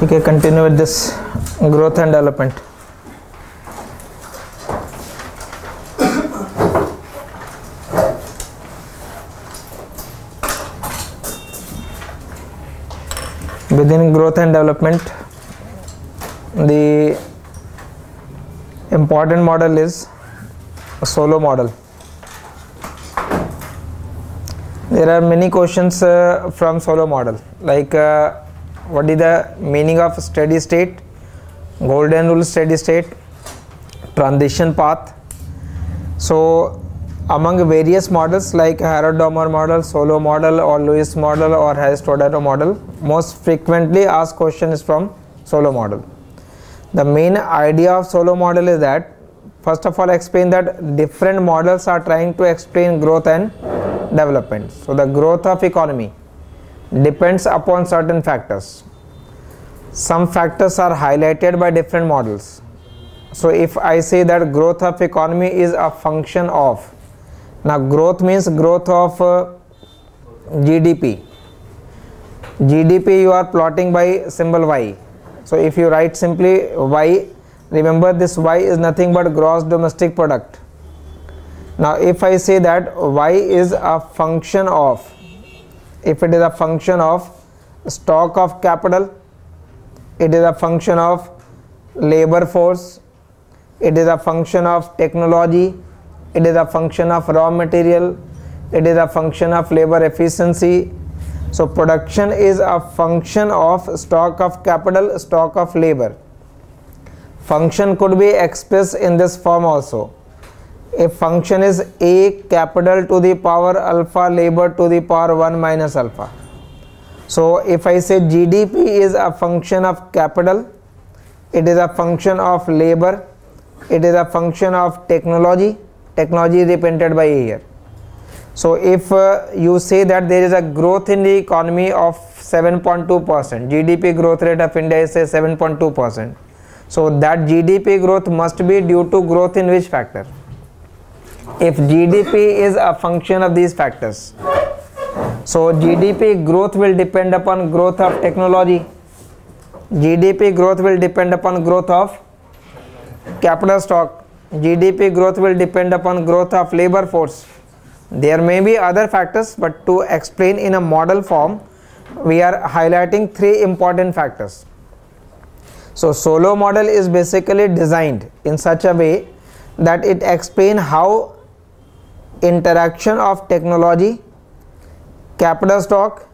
Okay, continue with this growth and development. Within growth and development, the important model is Solow model. There are many questions from Solow model, like what is the meaning of steady state, golden rule steady state, transition path. So among various models like Harrod-Domar model, Solow model, or Lewis model, or Harris-Todaro model, most frequently asked question is from Solow model. The main idea of Solow model is that, first of all, explain that different models are trying to explain growth and development. So the growth of economy depends upon certain factors. Some factors are highlighted by different models. So if I say that growth of economy is a function of, now growth means growth of GDP. GDP you are plotting by symbol Y. So if you write simply Y, remember this Y is nothing but gross domestic product. Now if I say that Y is a function of, if it is a function of stock of capital, it is a function of labor force, it is a function of technology, it is a function of raw material, it is a function of labor efficiency. So production is a function of stock of capital, stock of labor. Function could be expressed in this form also. A function is A capital to the power alpha labor to the power 1 minus alpha. So if I say GDP is a function of capital, it is a function of labor, it is a function of technology. Technology is represented by A here. So if you say that there is a growth in the economy of 7.2%, GDP growth rate of India is say 7.2%. So that GDP growth must be due to growth in which factor? If GDP is a function of these factors, so GDP growth will depend upon growth of technology, GDP growth will depend upon growth of capital stock, GDP growth will depend upon growth of labor force. There may be other factors, but to explain in a model form, we are highlighting three important factors. So Solow model is basically designed in such a way that it explains how interaction of technology, capital stock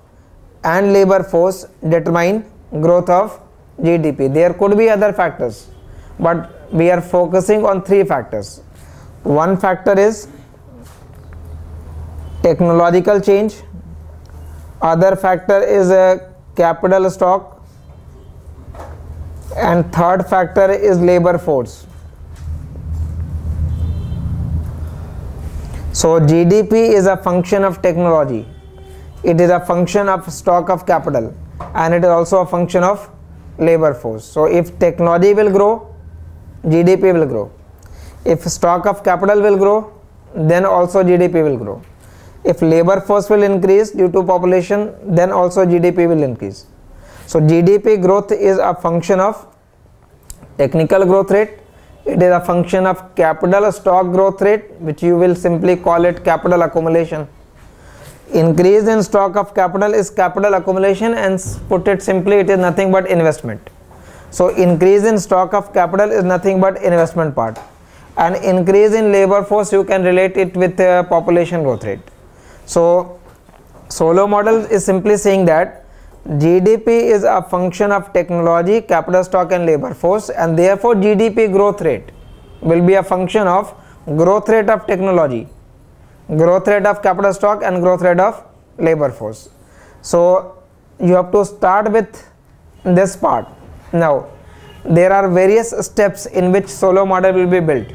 and labor force determine growth of GDP. There could be other factors, but we are focusing on three factors. One factor is technological change, other factor is a capital stock, and third factor is labor force. So GDP is a function of technology, it is a function of stock of capital, and it is also a function of labor force. So if technology will grow, GDP will grow. If stock of capital will grow, then also GDP will grow. If labor force will increase due to population, then also GDP will increase. So GDP growth is a function of technical growth rate, it is a function of capital stock growth rate, which you will simply call it capital accumulation. Increase in stock of capital is capital accumulation, and put it simply, it is nothing but investment. So increase in stock of capital is nothing but investment part, and increase in labor force you can relate it with population growth rate. So Solow model is simply saying that GDP is a function of technology, capital stock and labor force, and therefore GDP growth rate will be a function of growth rate of technology, growth rate of capital stock and growth rate of labor force. So you have to start with this part. Now there are various steps in which Solow model will be built.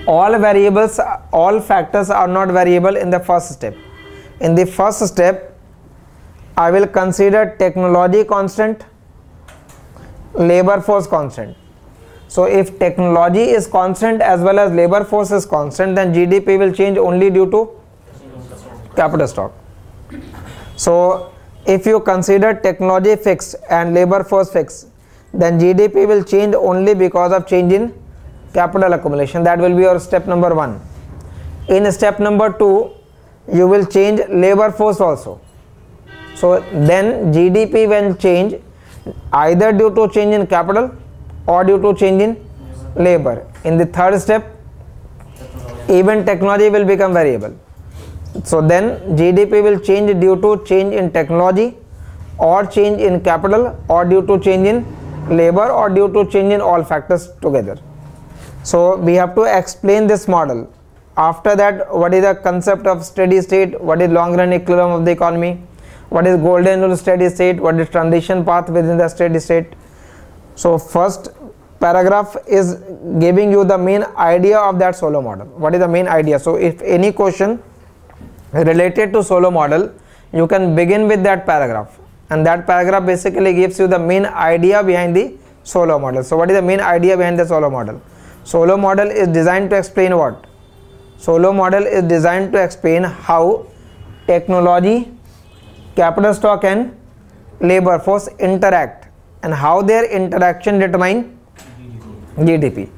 All variables, all factors are not variable in the first step. In the first step, I will consider technology constant, labor force constant. So if technology is constant as well as labor force is constant, then GDP will change only due to capital stock. So if you consider technology fixed and labor force fixed, then GDP will change only because of change in capital accumulation. That will be your step number 1. In step number 2, you will change labor force also. So then GDP will change either due to change in capital or due to change in labor. In the third step, even technology will become variable. So then GDP will change due to change in technology or change in capital or due to change in labor or due to change in all factors together. So we have to explain this model. After that, what is the concept of steady state, what is long run equilibrium of the economy, what is golden rule steady state, what is transition path within the steady state. So first paragraph is giving you the main idea of that Solow model. What is the main idea? So if any question related to Solow model, you can begin with that paragraph, and that paragraph basically gives you the main idea behind the Solow model. So what is the main idea behind the Solow model? Solow model is designed to explain what? Solow model is designed to explain how technology, capital stock and labor force interact and how their interaction determine GDP.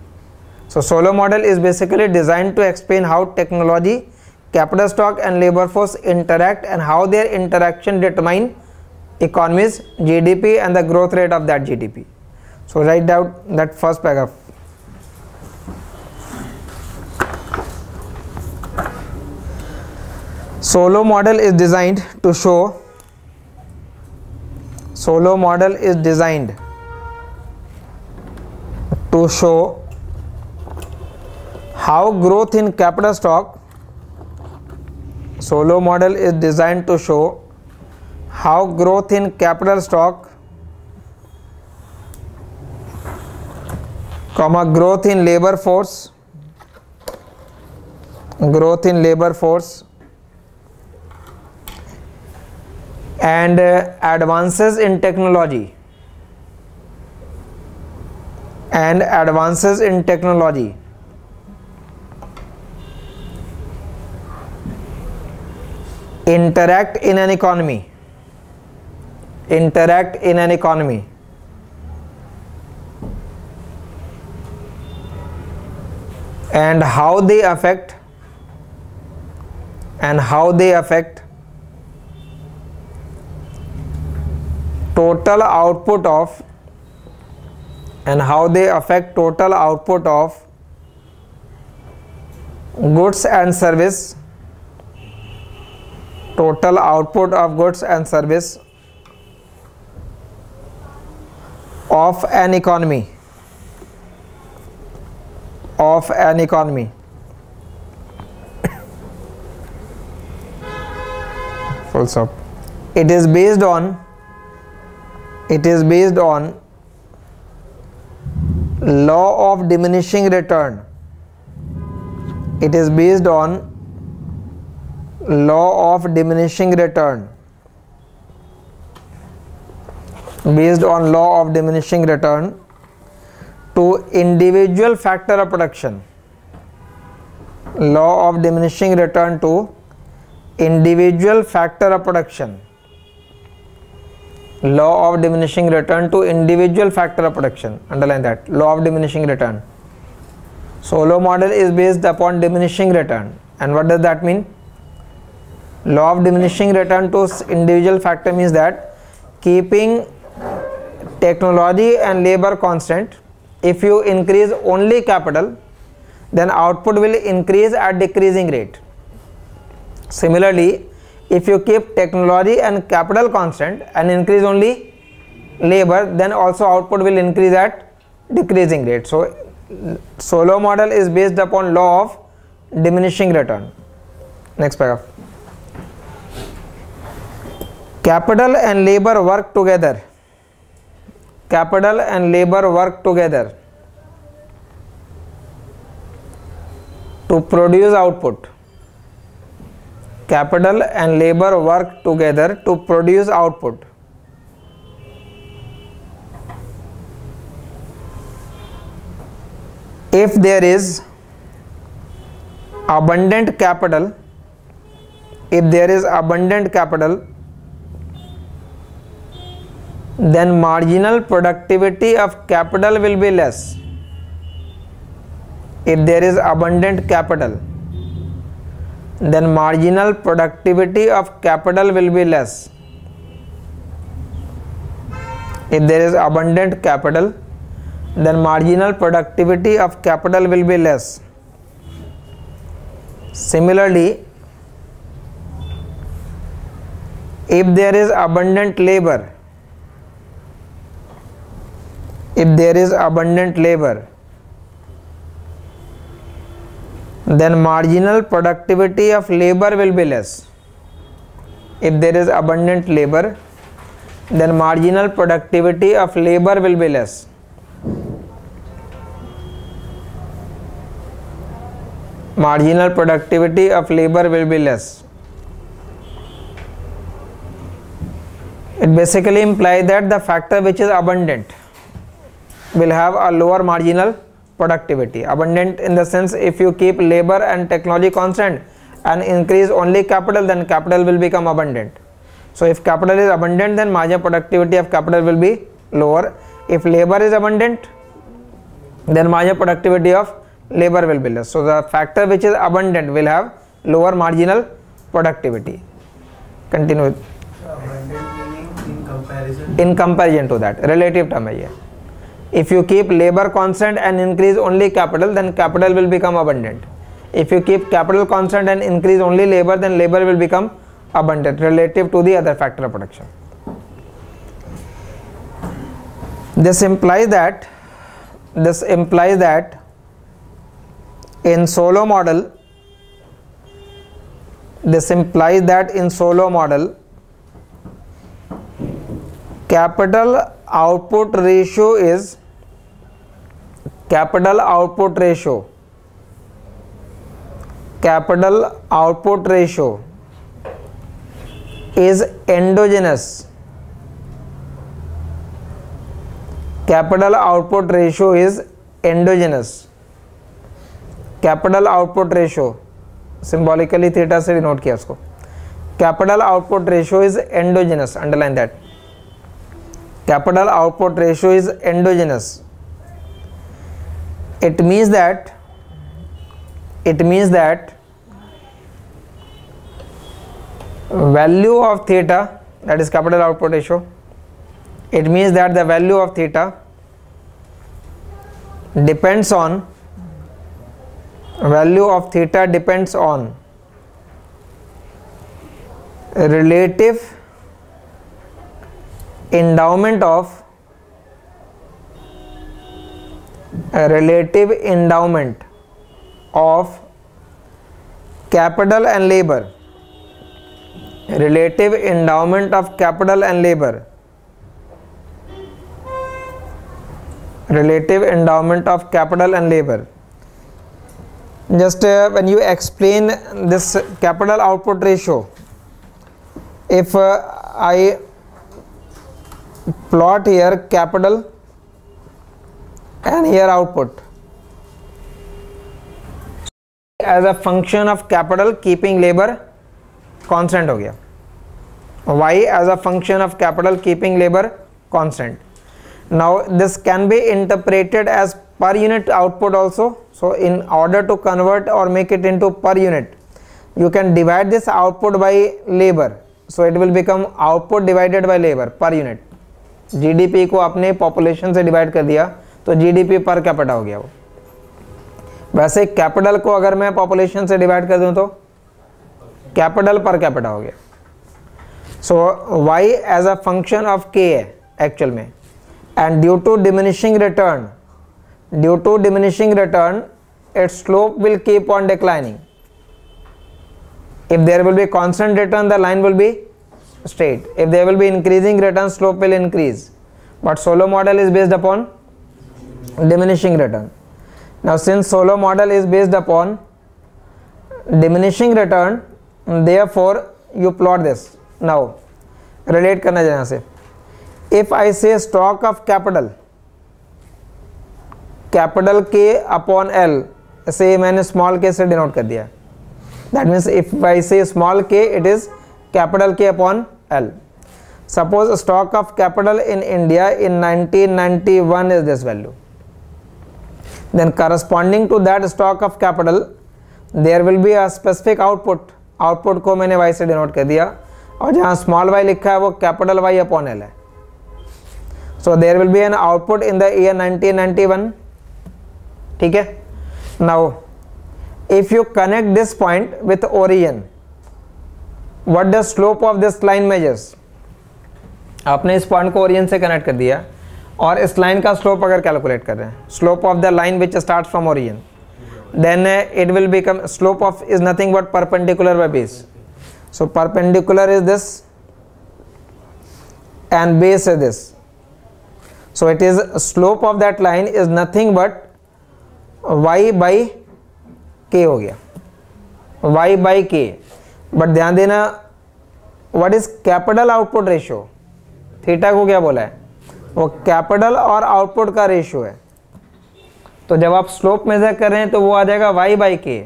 So Solow model is basically designed to explain how technology, capital stock and labor force interact and how their interaction determine economy's GDP and the growth rate of that GDP. So write down that first paragraph. Solow model is designed to show how growth in capital stock. Solow model is designed to show how growth in capital stock, growth in labor force, and advances in technology interact in an economy and how they affect total output of goods and service, of an economy. Full stop. It is based on law of diminishing return. To individual factor of production. Underline that. Law of diminishing return. Solow model is based upon diminishing return. And what does that mean? Law of diminishing return to individual factor means that keeping technology and labor constant, if you increase only capital, then output will increase at decreasing rate. Similarly, if you keep technology and capital constant and increase only labor, then also output will increase at decreasing rate. So Solow model is based upon law of diminishing return. Next paragraph. Capital and labor work together. To produce output. Capital and labor work together to produce output. If there is abundant capital, then marginal productivity of capital will be less. If there is abundant capital, then marginal productivity of capital will be less. If there is abundant capital, then marginal productivity of capital will be less. Similarly, if there is abundant labor, then marginal productivity of labor will be less. If there is abundant labor, then marginal productivity of labor will be less. Marginal productivity of labor will be less. It basically implies that the factor which is abundant will have a lower marginal productivity. Abundant in the sense, if you keep labor and technology constant and increase only capital, then capital will become abundant. So if capital is abundant, then marginal productivity of capital will be lower. If labor is abundant, then marginal productivity of labor will be less. So the factor which is abundant will have lower marginal productivity. Continue. Abundant meaning in comparison? In comparison to that, relative term है ये. If you keep labor constant and increase only capital, then capital will become abundant. If you keep capital constant and increase only labor, then labor will become abundant relative to the other factor of production. This implies that in Solow model, capital output ratio is endogenous. Capital output ratio is endogenous. Capital output ratio symbolically theta से denote किया उसको. Capital output ratio is endogenous. Underline that. Capital output ratio is endogenous. It means that value of theta, that is capital output ratio, it means that the value of theta depends on relative endowment of capital and labor. Relative endowment of capital and labor. Relative endowment of capital and labor. Just when you explain this capital output ratio, if I plot here capital and here output as a function of capital keeping labor constant हो गया. Y as a function of capital keeping labor constant. Now this can be interpreted as per unit output also. So in order to convert or make it into per unit, you can divide this output by labor. So it will become output divided by labor per unit. GDP को आपने population से divide कर दिया तो GDP पर capita हो गया वो. वैसे कैपिटल को अगर मैं पॉपुलेशन से डिवाइड कर दूं तो कैपिटल पर कैपिटा हो गया. So y as a function of k है एक्चुअल में, and due to diminishing return its slope will keep on declining. If there will be constant return, the line will be straight. If there will be increasing return, slope will increase. But Solow model is based upon diminishing return. Now since Solow model is based upon diminishing return, therefore you plot this. Now relate करना जहाँ से, if I say stock of capital K upon L, से मैंने small k से denote कर दिया. That means if I say small k, it is capital K upon L. Suppose stock of capital in India in 1991 is this value, then corresponding to that stock of capital there will be a specific output. Output को मैंने y से denote कर दिया, और जहाँ small y लिखा है वो कैपिटल Y अपॉन L है. So there will be an output in the year 1991. ठीक है. Now if you connect this point with origin, what the slope of this line measures. आपने इस पॉइंट को origin से कनेक्ट कर दिया और इस लाइन का स्लोप अगर कैलकुलेट कर रहे हैं, slope of the line which start from origin, then it will become, slope of is nothing but perpendicular by base. So perpendicular is this and base is this. So it is slope of that line is nothing but y by k हो गया, y by k. But ध्यान देना, what is capital output ratio, theta को क्या बोला है, वो capital और आउटपुट का रेशियो है. तो जब आप स्लोप मेजर कर रहे हैं तो वो आ जाएगा y बाई के.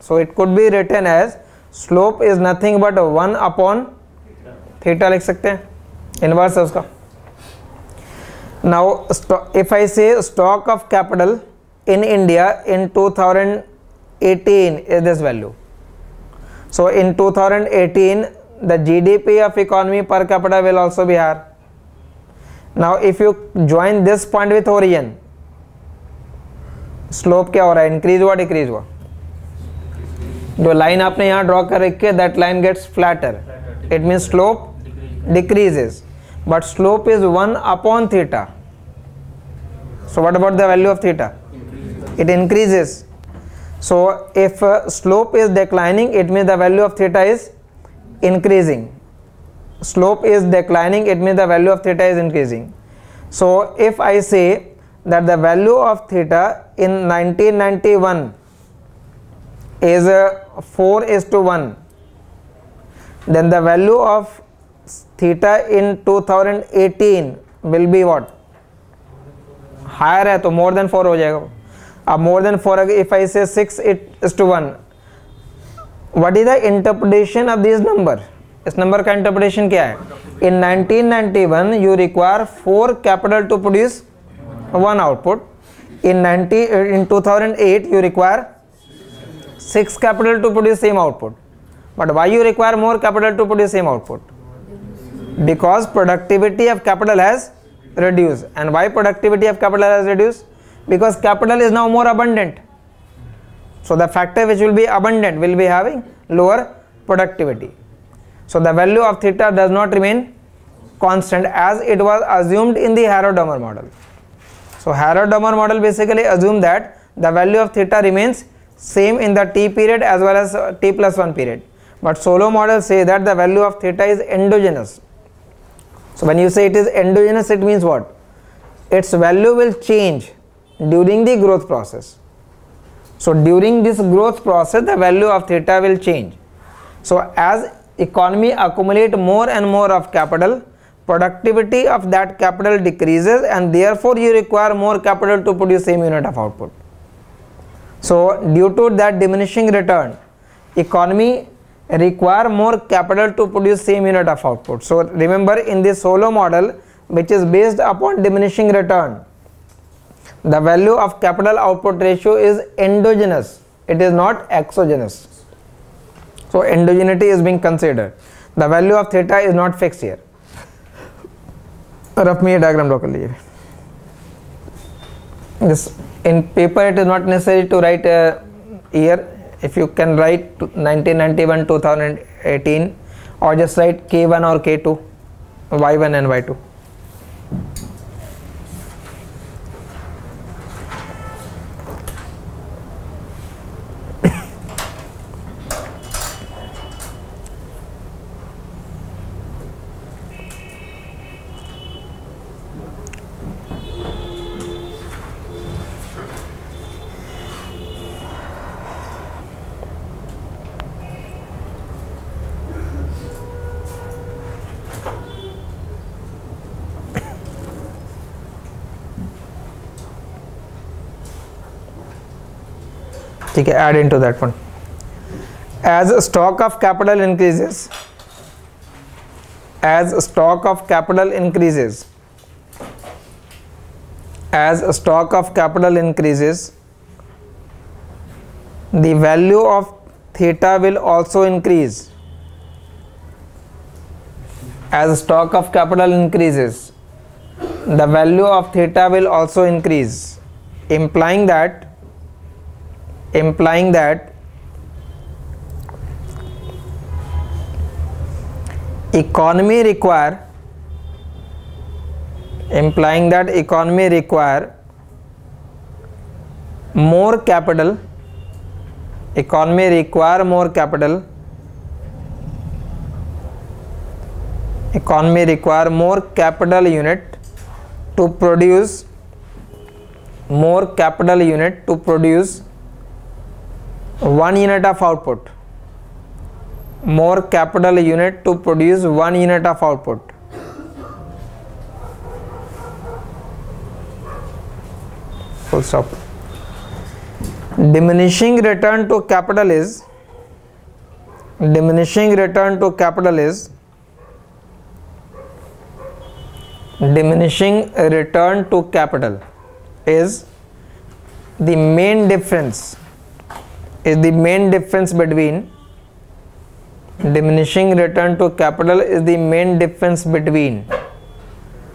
So it could be written as slope is nothing but 1 upon theta लिख सकते हैं, इनवर्स है उसका. Now if I say stock of capital in India in 2018 is this value. So in 2018 the GDP of economy per capita will also be higher. Now if you join this point with origin, slope क्या हो रहा है, increase हुआ decrease हुआ. जो line आपने यहां draw कर रखी है that line gets flatter, it means slope decreases, but slope is 1 upon theta. So what about the value of theta, it increases. So if slope is declining it means the value of theta is increasing. Slope is declining it means the value of theta is increasing. So if I say that the value of theta in 1991 is 4:1, then the value of theta in 2018 will be what, higher है तो more than 4 हो जाएगा. अब more than 4 if I say 6:1, what is the interpretation of this number, इस number का interpretation क्या है. In 1991 you require 4 capital to produce one output. In 2008 you require 6 capital to produce same output. But why you require more capital to produce same output? Because productivity of capital has reduced. And why productivity of capital has reduced? Because capital is now more abundant. So the factor which will be abundant will be having lower productivity. So the value of theta does not remain constant as it was assumed in the Harrod-Dommer model. So Harrod-Dommer model basically assume that the value of theta remains same in the t period as well as t plus 1 period. But Solow model say that the value of theta is endogenous. So when you say it is endogenous, it means what? Its value will change during the growth process. So during this growth process, the value of theta will change. So as economy accumulate more and more of capital, productivity of that capital decreases and therefore you require more capital to produce same unit of output. So due to that diminishing return, economy require more capital to produce same unit of output. So remember, in this Solow model which is based upon diminishing return, the value of capital output ratio is endogenous, it is not exogenous. So endogeneity is being considered. The value of theta is not fixed here. Rough में ये diagram draw कर लीजिए. This in paper it is not necessary to write a year. If you can write 1991 2018 or just write K1 or K2, Y1 and Y2. ठीक है, add into that one. As stock of capital increases, as stock of capital increases, as stock of capital increases, the value of theta will also increase. As stock of capital increases, the value of theta will also increase, implying that economy require more capital, more capital unit to produce 1 unit of output. More capital unit to produce 1 unit of output. Full stop. Diminishing return to capital is the main difference between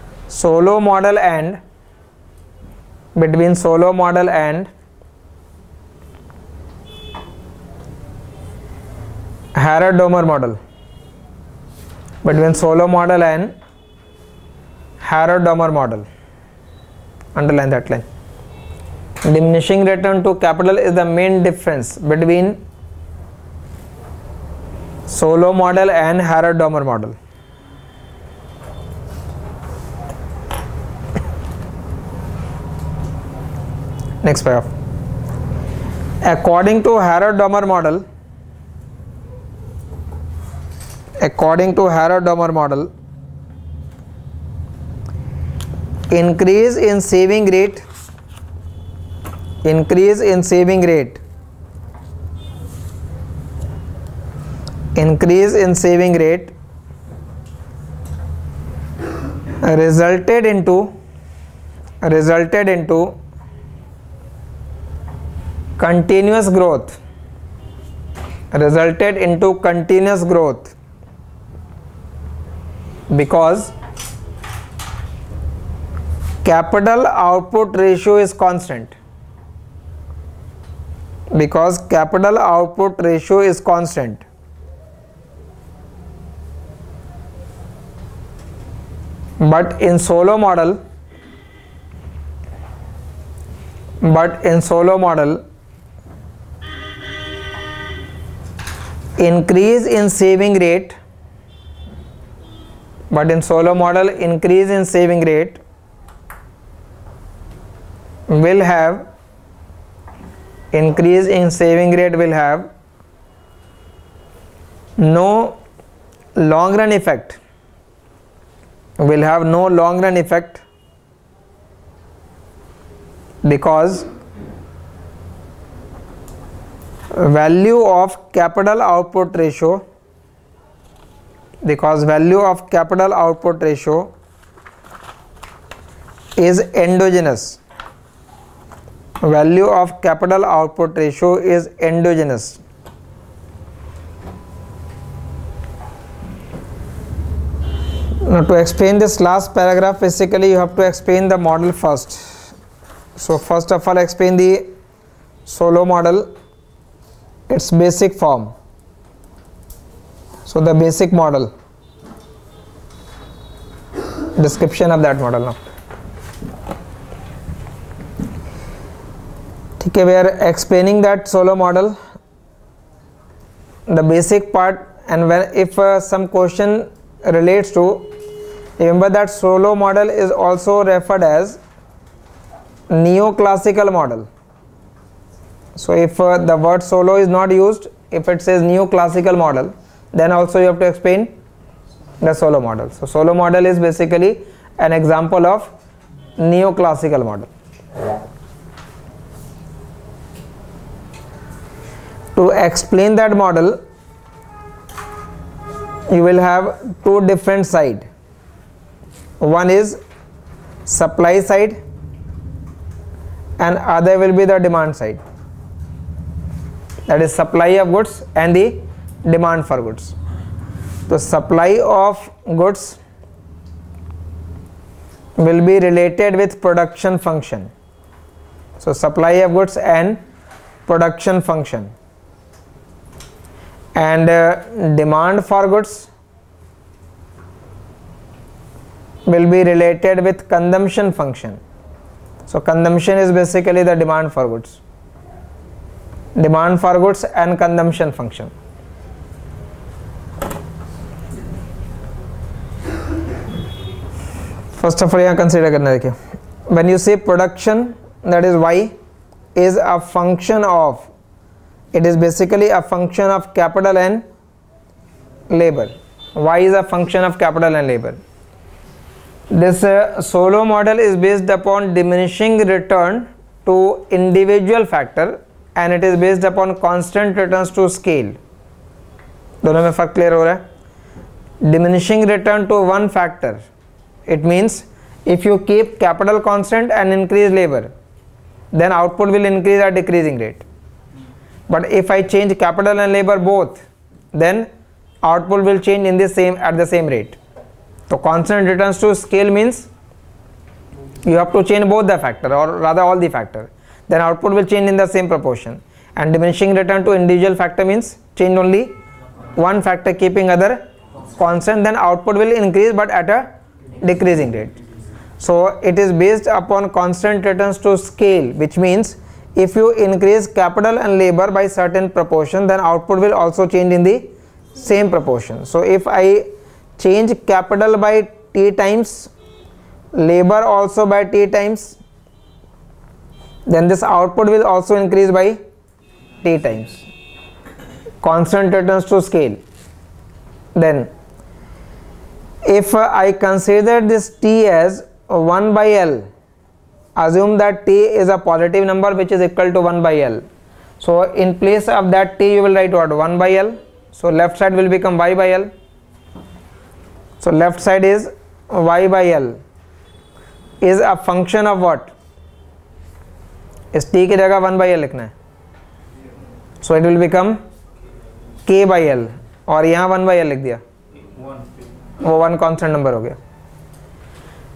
Solow model and Harrod-Domer model. Underline that line. Diminishing return to capital is the main difference between Solow model and Harrod-Domer model. Next paragraph. According to Harrod-Domer model, increase in saving rate resulted into continuous growth, because capital output ratio is constant. But in Solow model, increase in saving rate will have no long run effect, because value of capital output ratio is endogenous. Now to explain this last paragraph, basically you have to explain the model first. So first of all, explain the Solow model, its basic form. So the basic model, description of that model now. Okay, we are explaining that Solow model, the basic part, and when if some question relates to, remember that Solow model is also referred as neoclassical model. So if the word Solow is not used, if it says neoclassical model, then also you have to explain the Solow model. So Solow model is basically an example of neoclassical model. To explain that model, you will have two different side. One is supply side and other will be the demand side. That is supply of goods and the demand for goods. The supply of goods will be related with production function. So supply of goods and production function, and demand for goods will be related with consumption function. So consumption is basically the demand for goods. Demand for goods and consumption function. First of all, यहाँ consider करना देखिए. When you say production, that is Y, is a function of, it is basically a function of capital and labor. Y is a function of capital and labor. This Solow model is based upon diminishing return to individual factor and it is based upon constant returns to scale. दोनों में फर्क clear हो रहा है. Diminishing return to one factor, it means if you keep capital constant and increase labor, then output will increase at decreasing rate. But if I change capital and labor both, then output will change in the same at the same rate. So constant returns to scale means you have to change both the factor, or rather all the factor, then output will change in the same proportion. And diminishing return to individual factor means change only one factor keeping other constant, then output will increase but at a decreasing rate. So it is based upon constant returns to scale, which means if you increase capital and labor by certain proportion, then output will also change in the same proportion. So if I change capital by T times, labor also by T times, then this output will also increase by T times. Constant returns to scale. Then if I consider this T as 1 by L, assume that T is a positive number which is equal to 1 by L. So in place of that T you will write what? 1 by L. So left side will become Y by L. So left side is Y by L is a function of what? इस T की जगह 1 by L लिखना है. So it will become K by L, और यहाँ 1 by L लिख दिया, वो 1 constant number हो गया.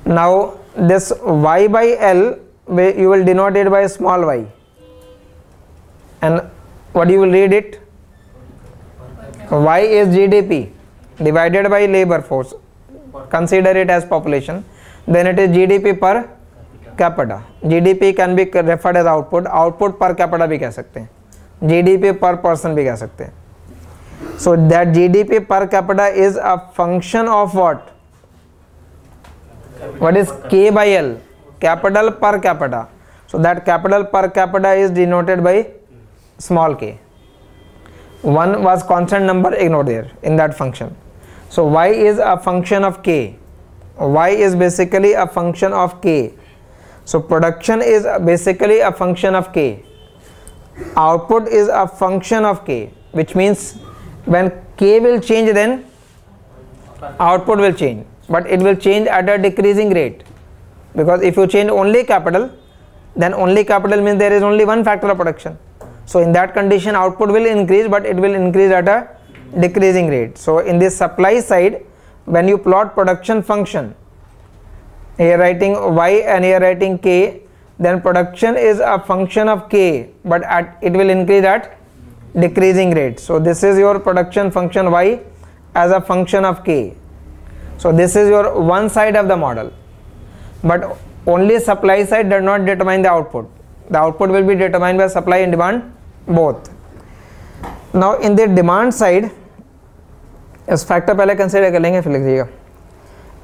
Now this Y by L you will denote it by small y, and what you will read it? Y is GDP divided by labor force. Consider it as population. Then it is GDP per capita. GDP can be referred as output. Output per capita भी कह सकते हैं. GDP per person भी कह सकते हैं. So that GDP per capita is a function of what? What is K by L? Capital per capita. So that capital per capita is denoted by small k. 1 was constant number, ignored there in that function. So Y is a function of K. Y is basically a function of K. So production is basically a function of K. Output is a function of K, which means when K will change, then output will change, but it will change at a decreasing rate, because if you change only capital, then only capital means there is only one factor of production. So in that condition output will increase, but it will increase at a decreasing rate. So in this supply side, when you plot production function, here writing Y and here writing K, then production is a function of K, but it will increase at decreasing rate. So this is your production function Y as a function of K. So this is your one side of the model, but only supply side does not determine the output. The output will be determined by supply and demand both. Now in the demand side, इस factor पहले consider कर लेंगे, फिर लिख दीजिएगा.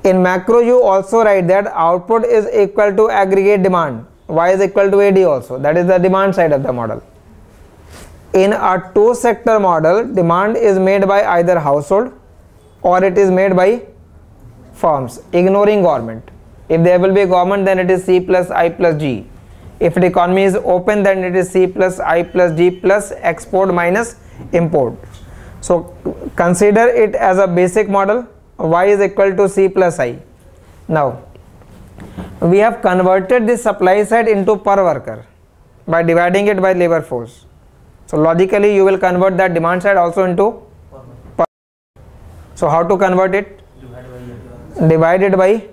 In macro you also write that output is equal to aggregate demand. Y is equal to AD also. That is the demand side of the model. In a two sector model, demand is made by either household or it is made by firms, ignoring government. If there will be government, then it is C plus I plus G. If the economy is open, then it is C plus I plus G plus export minus import. So consider it as a basic model. Y is equal to C plus I. Now we have converted the supply side into per worker by dividing it by labor force. So logically you will convert that demand side also into per. So how to convert it? Divided by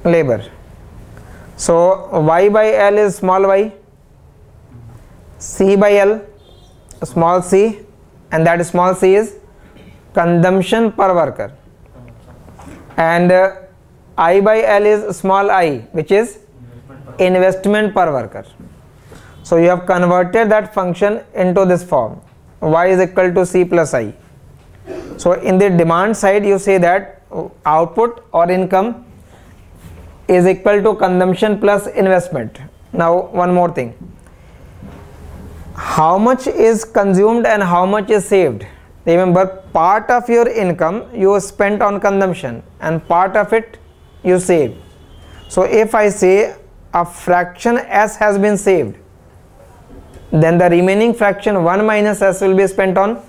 labor. So Y by L is small y, C by L small c, and that small c is consumption per worker, and I by L is small I, which is investment per worker. So you have converted that function into this form, Y is equal to C plus I. So in the demand side you say that output or income is equal to consumption plus investment. Now one more thing, how much is consumed and how much is saved? Remember, part of your income you spent on consumption and part of it you save. So if I say a fraction S has been saved, then the remaining fraction 1 minus S will be spent on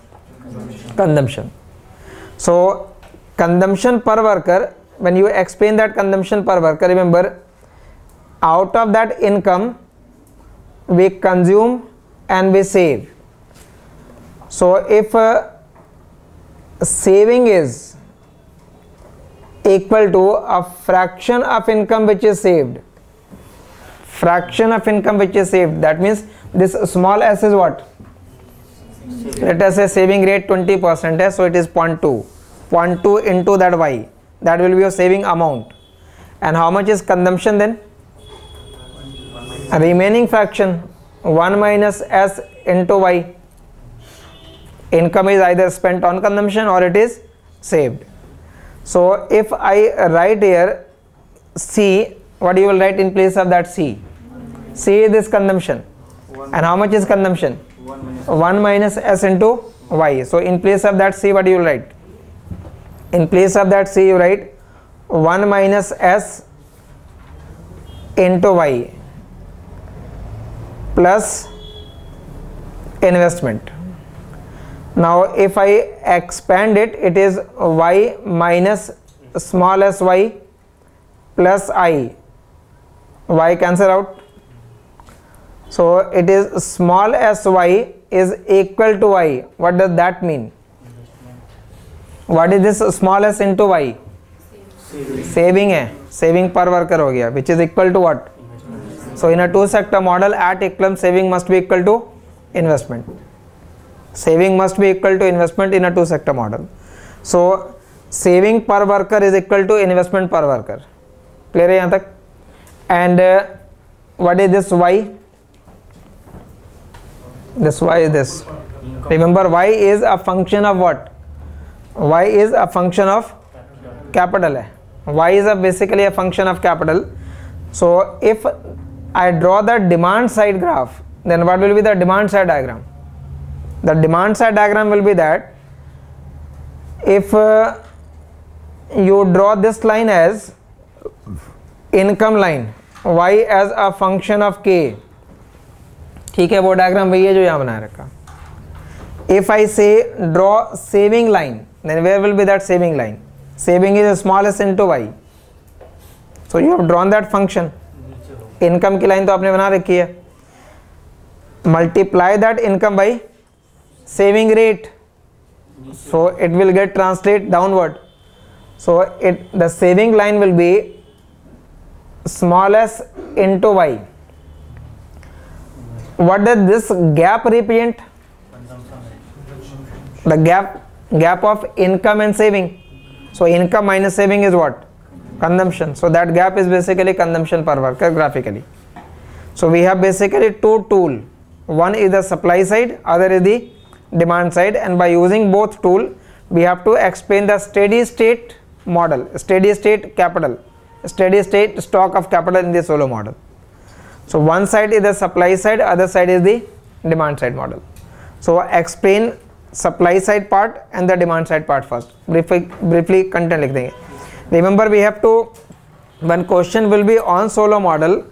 consumption. So consumption per worker, when you explain that consumption per worker, remember, out of that income we consume and we save. So if saving is equal to a fraction of income which is saved, fraction of income which is saved, that means this small s is what? Let us say saving rate 20%, so it is 0.2. 0.2 into that y, that will be your saving amount. And how much is consumption then? Remaining fraction 1 minus s into y. Income is either spent on consumption or it is saved. So if I write here C, what you will write in place of that C? C is this consumption. And how much is consumption? 1 minus s into y. So in place of that C, what you will write? In place of that C you write 1 minus s into y plus investment. Now if I expand it, it is y minus small s y plus I. Y cancel out. So it is small s y is equal to y. What does that mean? What is this small s into y? Saving है, saving per worker हो गया, which is equal to what? So in a two sector model, at equilibrium saving must be equal to investment. Saving must be equal to investment in a two sector model. So saving per worker is equal to investment per worker. Clear है यहाँ तक? And what is this y? This y is this. Remember, y is a function of what? Y is a function of capital है. Y is basically a function of capital. So if I draw the demand side graph, then what will be the demand side diagram? The demand side diagram will be that if you draw this line as income line, y as a function of k, ठीक है, वो diagram वही है जो यहाँ बनाया रखा. If I say draw saving line, then where will be that saving line? Saving is smallest into y. So you have drawn that function. Income की लाइन तो आपने बना रखी है. Multiply that income by saving rate, so it will get translate downward. So the saving line will be small s into y. What does this gap represent? The gap of income and saving. So income minus saving is what? Consumption. So that gap is basically consumption per worker graphically. So we have basically two tools. One is the supply side, other is the demand side, and by using both tool we have to explain the steady state model, steady state capital, steady state stock of capital in the Solow model. So one side is the supply side, other side is the demand side model. So explain supply side part and the demand side part first. Briefly content लिख देंगे. Remember, we have to, one question will be on Solow model,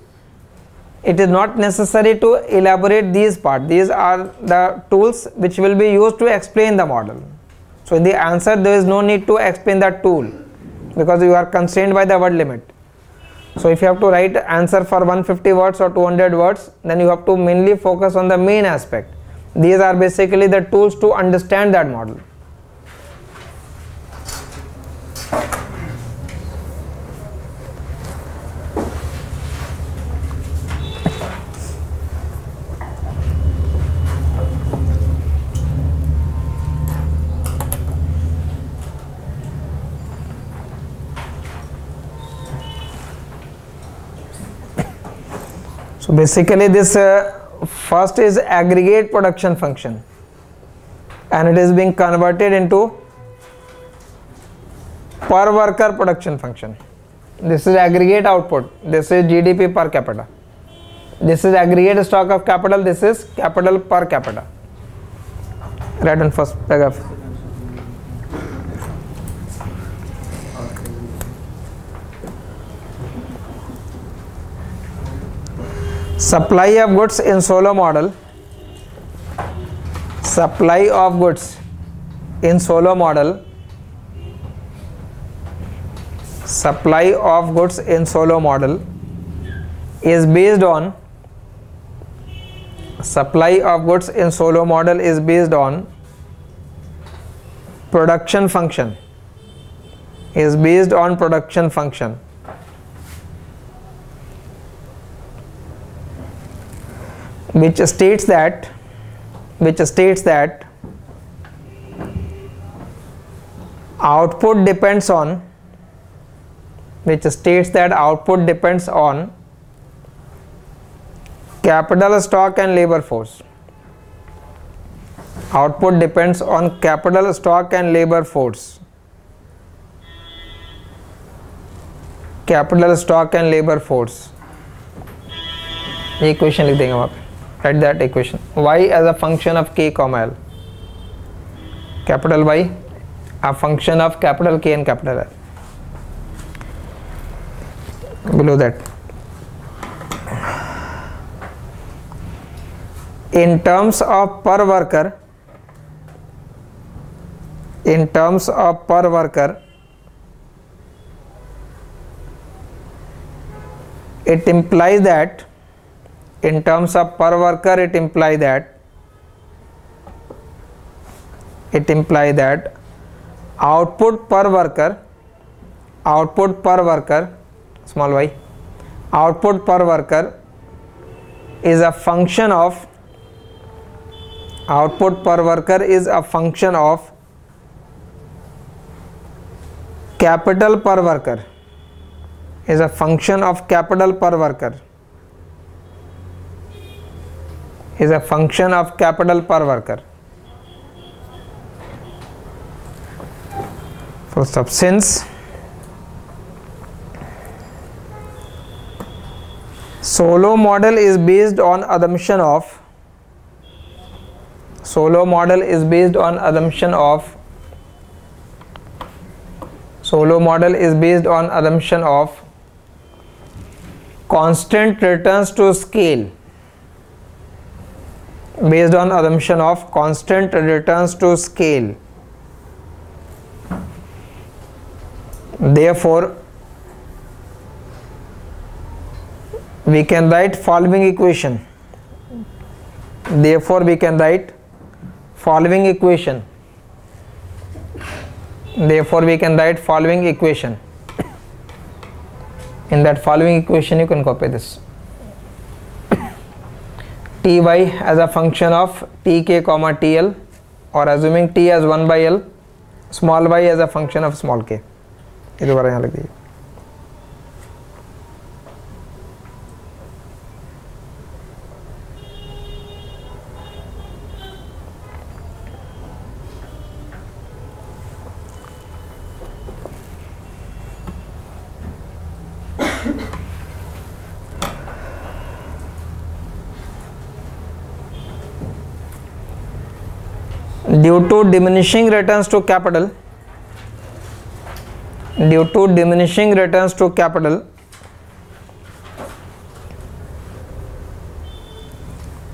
it is not necessary to elaborate these parts. These are the tools which will be used to explain the model. So in the answer there is no need to explain that tool because you are constrained by the word limit. So if you have to write answer for 150 words or 200 words, then you have to mainly focus on the main aspect. These are basically the tools to understand that model. So basically this first is aggregate production function, and it is being converted into per worker production function. This is aggregate output, this is GDP per capita, this is aggregate stock of capital, this is capital per capita. Write on first paragraph. Supply of goods in Solow model. Supply of goods in Solow model. Supply of goods in Solow model is based on. Supply of goods in Solow model is based on production function. Is based on production function. Which states that output depends on capital stock and labor force. Output depends on capital stock and labor force. Capital stock and labor force. ये equation लिख देंगे वहाँ पे. Write that equation. Y as a function of K comma L. Capital Y a function of capital K and capital L. Below that, in terms of per worker, it implies that in terms of per worker, it implies that output per worker, small y, output per worker is a function of capital per worker, is a function of capital per worker. Is a function of capital per worker. First up, since Solow model is based on assumption of constant returns to scale. Based on assumption of constant returns to scale. Therefore, we can write following equation. In that following equation you can copy this. Ty as a function of Tk comma Tl, or assuming T as 1 by L, small y as a function of small k. ये दोबारा यहाँ लिख दीजिए. Due to diminishing returns to capital,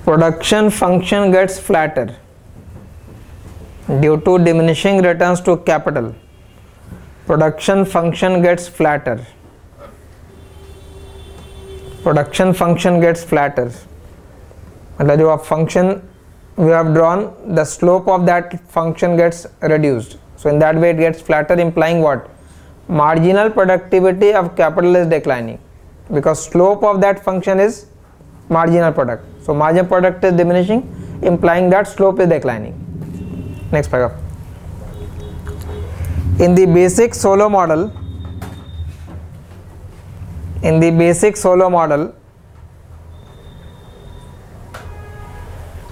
Production function gets flatter due to diminishing returns to capital. Production function gets flatter. Production function gets flatter. मतलब जो आप function we have drawn, the slope of that function gets reduced. So in that way it gets flatter, implying what? Marginal productivity of capital is declining because slope of that function is marginal product. So marginal product is diminishing, implying that slope is declining. Next paragraph. In the basic Solow model,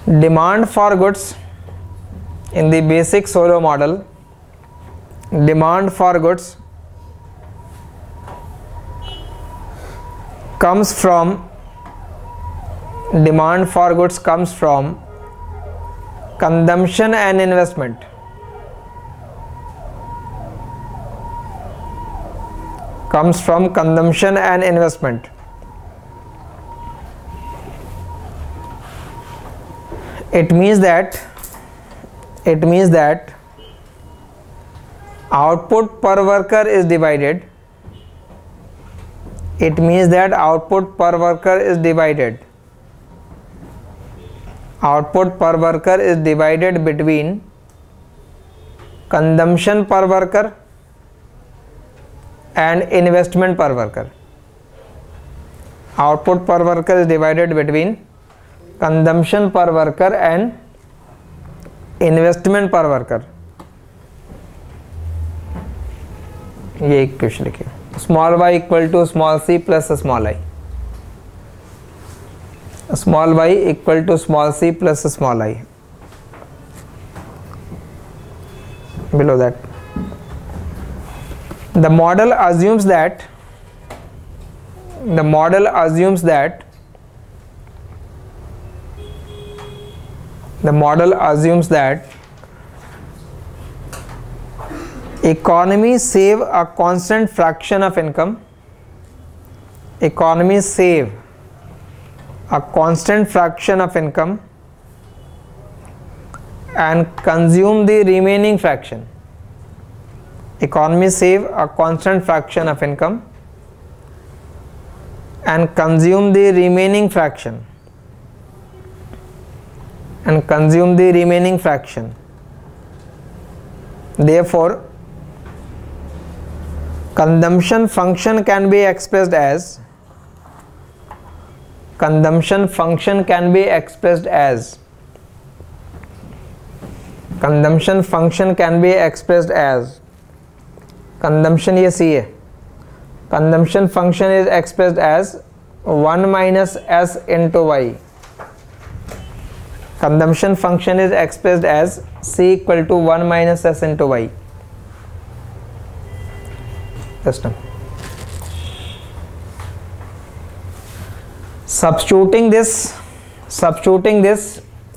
demand for goods comes from consumption and investment. It means that output per worker is divided. Output per worker is divided between consumption per worker and investment per worker. Output per worker is divided between consumption per worker and investment per worker. ये equation लिखिए. Small y equal to small c plus small I. Small y equal to small c plus small I. Below that, the model assumes that economy save a constant fraction of income. And consume the remaining fraction. Economy save a constant fraction of income and consume the remaining fraction. Therefore, consumption function can be expressed as consumption ये सी है. Consumption function is expressed as 1 minus s into y. Consumption function is expressed as c equal to 1 minus s into y. System. Substituting this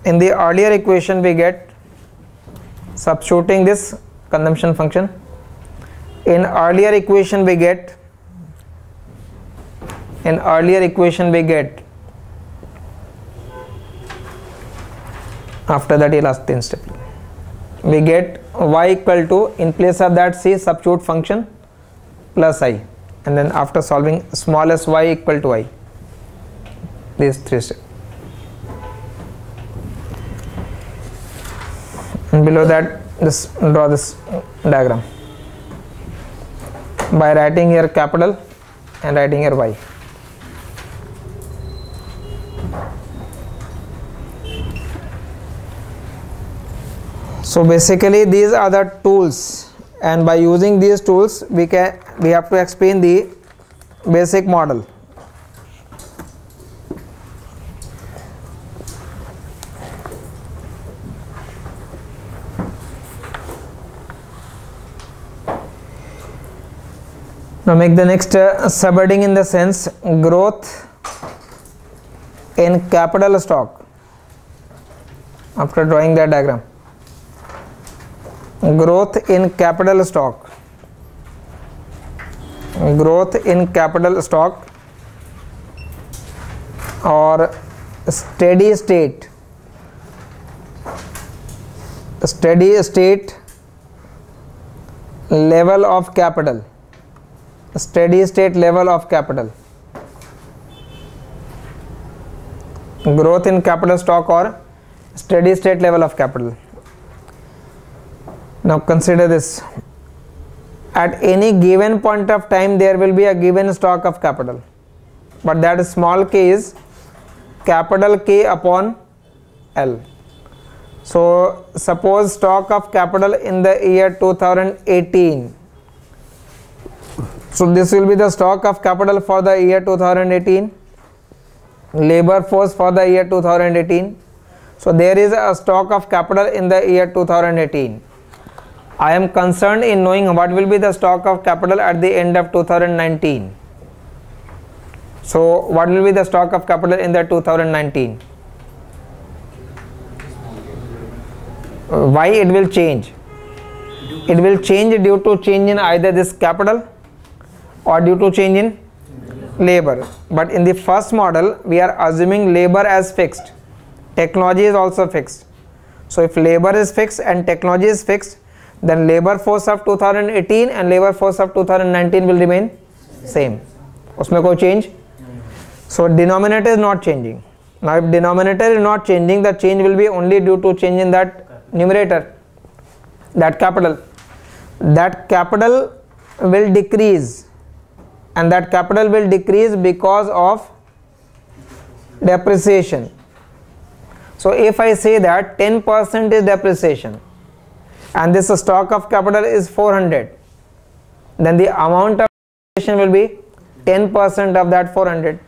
in the earlier equation we get consumption function. In earlier equation we get after that ये last 10 step we get y equal to, in place of that c substitute function plus I, and then after solving smallest y equal to I. These 3 steps. And below that, just draw this diagram by writing here capital and writing here y. So basically these are the tools, and by using these tools we have to explain the basic model. Now make the next subheading in the sense growth in capital stock. After drawing that diagram, growth in capital stock or steady state level of capital, steady state level of capital, growth in capital stock or steady state level of capital. Now consider this. At any given point of time there will be a given stock of capital, but that small k is capital K upon L. So suppose stock of capital in the year 2018. So this will be the stock of capital for the year 2018, labor force for the year 2018. So there is a stock of capital in the year 2018. I am concerned in knowing what will be the stock of capital at the end of 2019. So what will be the stock of capital in the 2019? Why it will change? It will change due to change in either this capital or due to change in labor. But in the first model we are assuming labor as fixed, technology is also fixed. So if labor is fixed and technology is fixed, then labor force of 2018 and labor force of 2019 will remain same. उसमें कोई change. So denominator is not changing. Now if denominator is not changing, the change will be only due to change in that numerator, that capital. That capital will decrease, and that capital will decrease because of depreciation. So if I say that 10% is depreciation and this stock of capital is 400, then the amount of depreciation will be 10% of that 400.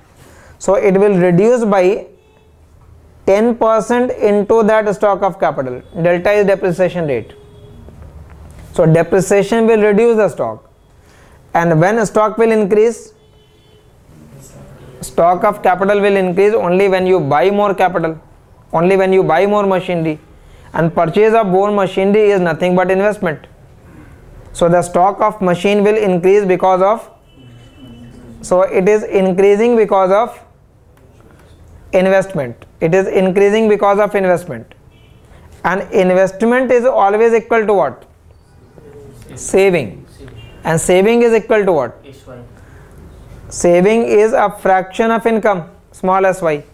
So it will reduce by 10% into that stock of capital. Delta is depreciation rate. So depreciation will reduce the stock, and when stock will increase, stock of capital will increase only when you buy more capital, only when you buy more machinery, and purchase of more machinery is nothing but investment. So the stock of machine will increase because of, so it is increasing because of investment. It is increasing because of investment, and investment is always equal to what? Saving. And saving is equal to what? Saving is a fraction of income, small sy,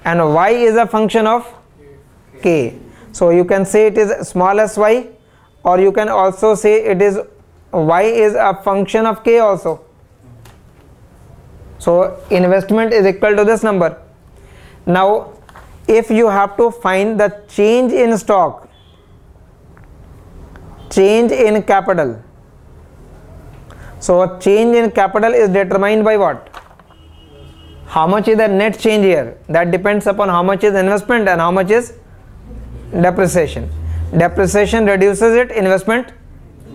and y is a function of k. So you can say it is small sy, or you can also say it is y is a function of k also. So investment is equal to this number. Now if you have to find the change in stock, change in capital, so change in capital is determined by what? How much is the net change here? That depends upon how much is investment and how much is depreciation. Depreciation reduces it, investment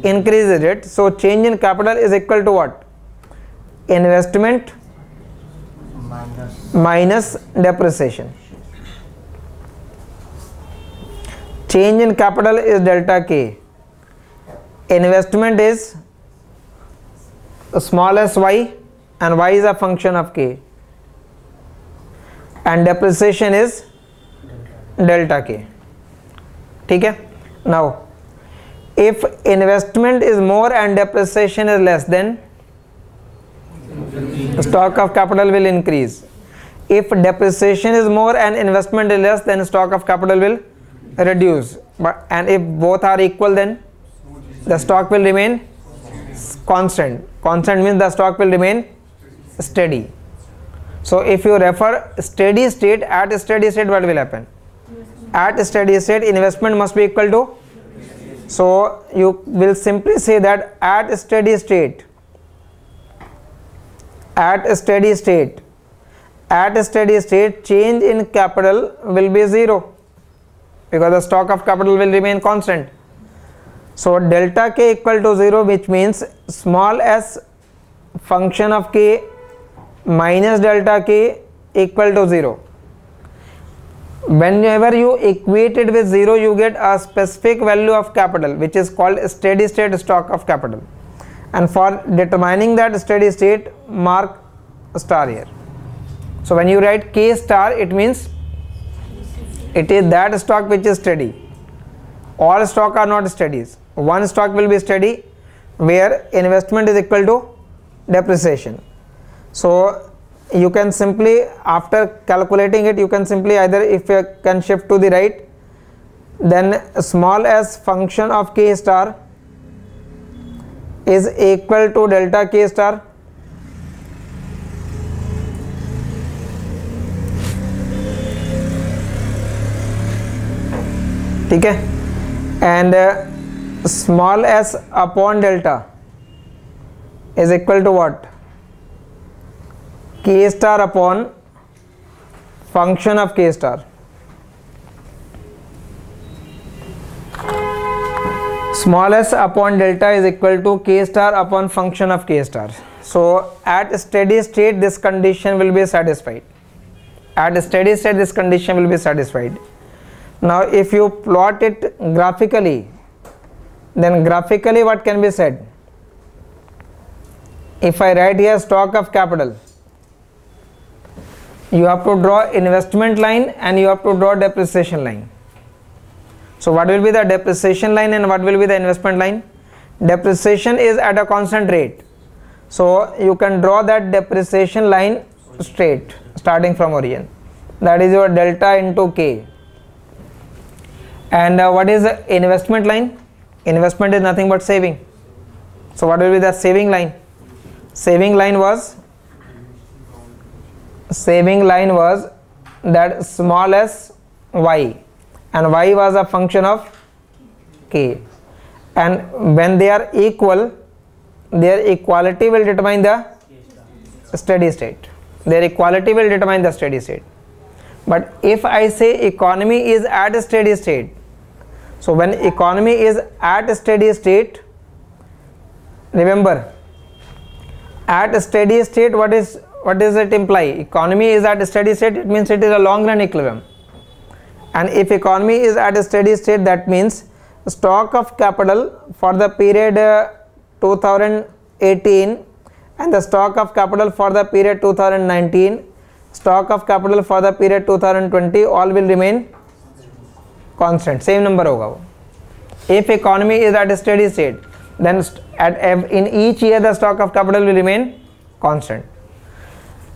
increases it. So change in capital is equal to what? Investment minus depreciation. Change in capital is delta k. Investment is small sy, and y is a function of k, and depreciation is delta k. ठीक है? Now if investment is more and depreciation is less, then stock of capital will increase. If depreciation is more and investment is less, then stock of capital will reduce. But and if both are equal, then the stock will remain constant. Constant means the stock will remain steady. So if you refer steady state, at steady state what will happen? At steady state investment must be equal to, so you will simply say that at steady state, change in capital will be 0 because the stock of capital will remain constant. So delta k equal to 0, which means small s function of k minus delta k equal to 0. Whenever you equate it with 0, you get a specific value of capital which is called steady state stock of capital, and for determining that steady state, mark star here. So when you write K star, it means it is that stock which is steady. All stock are not steadies. One stock will be steady where investment is equal to depreciation. So you can simply, after calculating it, you can simply either, if you can shift to the right, then small s function of K star is equal to delta K star. ठीक है, and small s upon delta is equal to what? K star upon function of K star. Small s upon delta is equal to K star upon function of K star. So at steady state this condition will be satisfied. At steady state this condition will be satisfied. Now if you plot it graphically, then graphically what can be said? If I write here stock of capital, you have to draw investment line and you have to draw depreciation line. So what will be the depreciation line and what will be the investment line? Depreciation is at a constant rate. So you can draw that depreciation line straight starting from origin. That is your delta into K. And what is the investment line? Investment is nothing but saving. So what will be the saving line? Saving line was that small s y, and y was a function of K, and when they are equal, their equality will determine the steady state. Their equality will determine the steady state. But if I say economy is at a steady state, so when economy is at a steady state, remember, at a steady state, what does it imply? Economy is at a steady state, it means it is a long run equilibrium. And if economy is at a steady state, that means stock of capital for the period 2018 and the stock of capital for the period 2019, stock of capital for the period 2020, all will remain constant, same number hoga wo. If economy is at a steady state, then in each year the stock of capital will remain constant.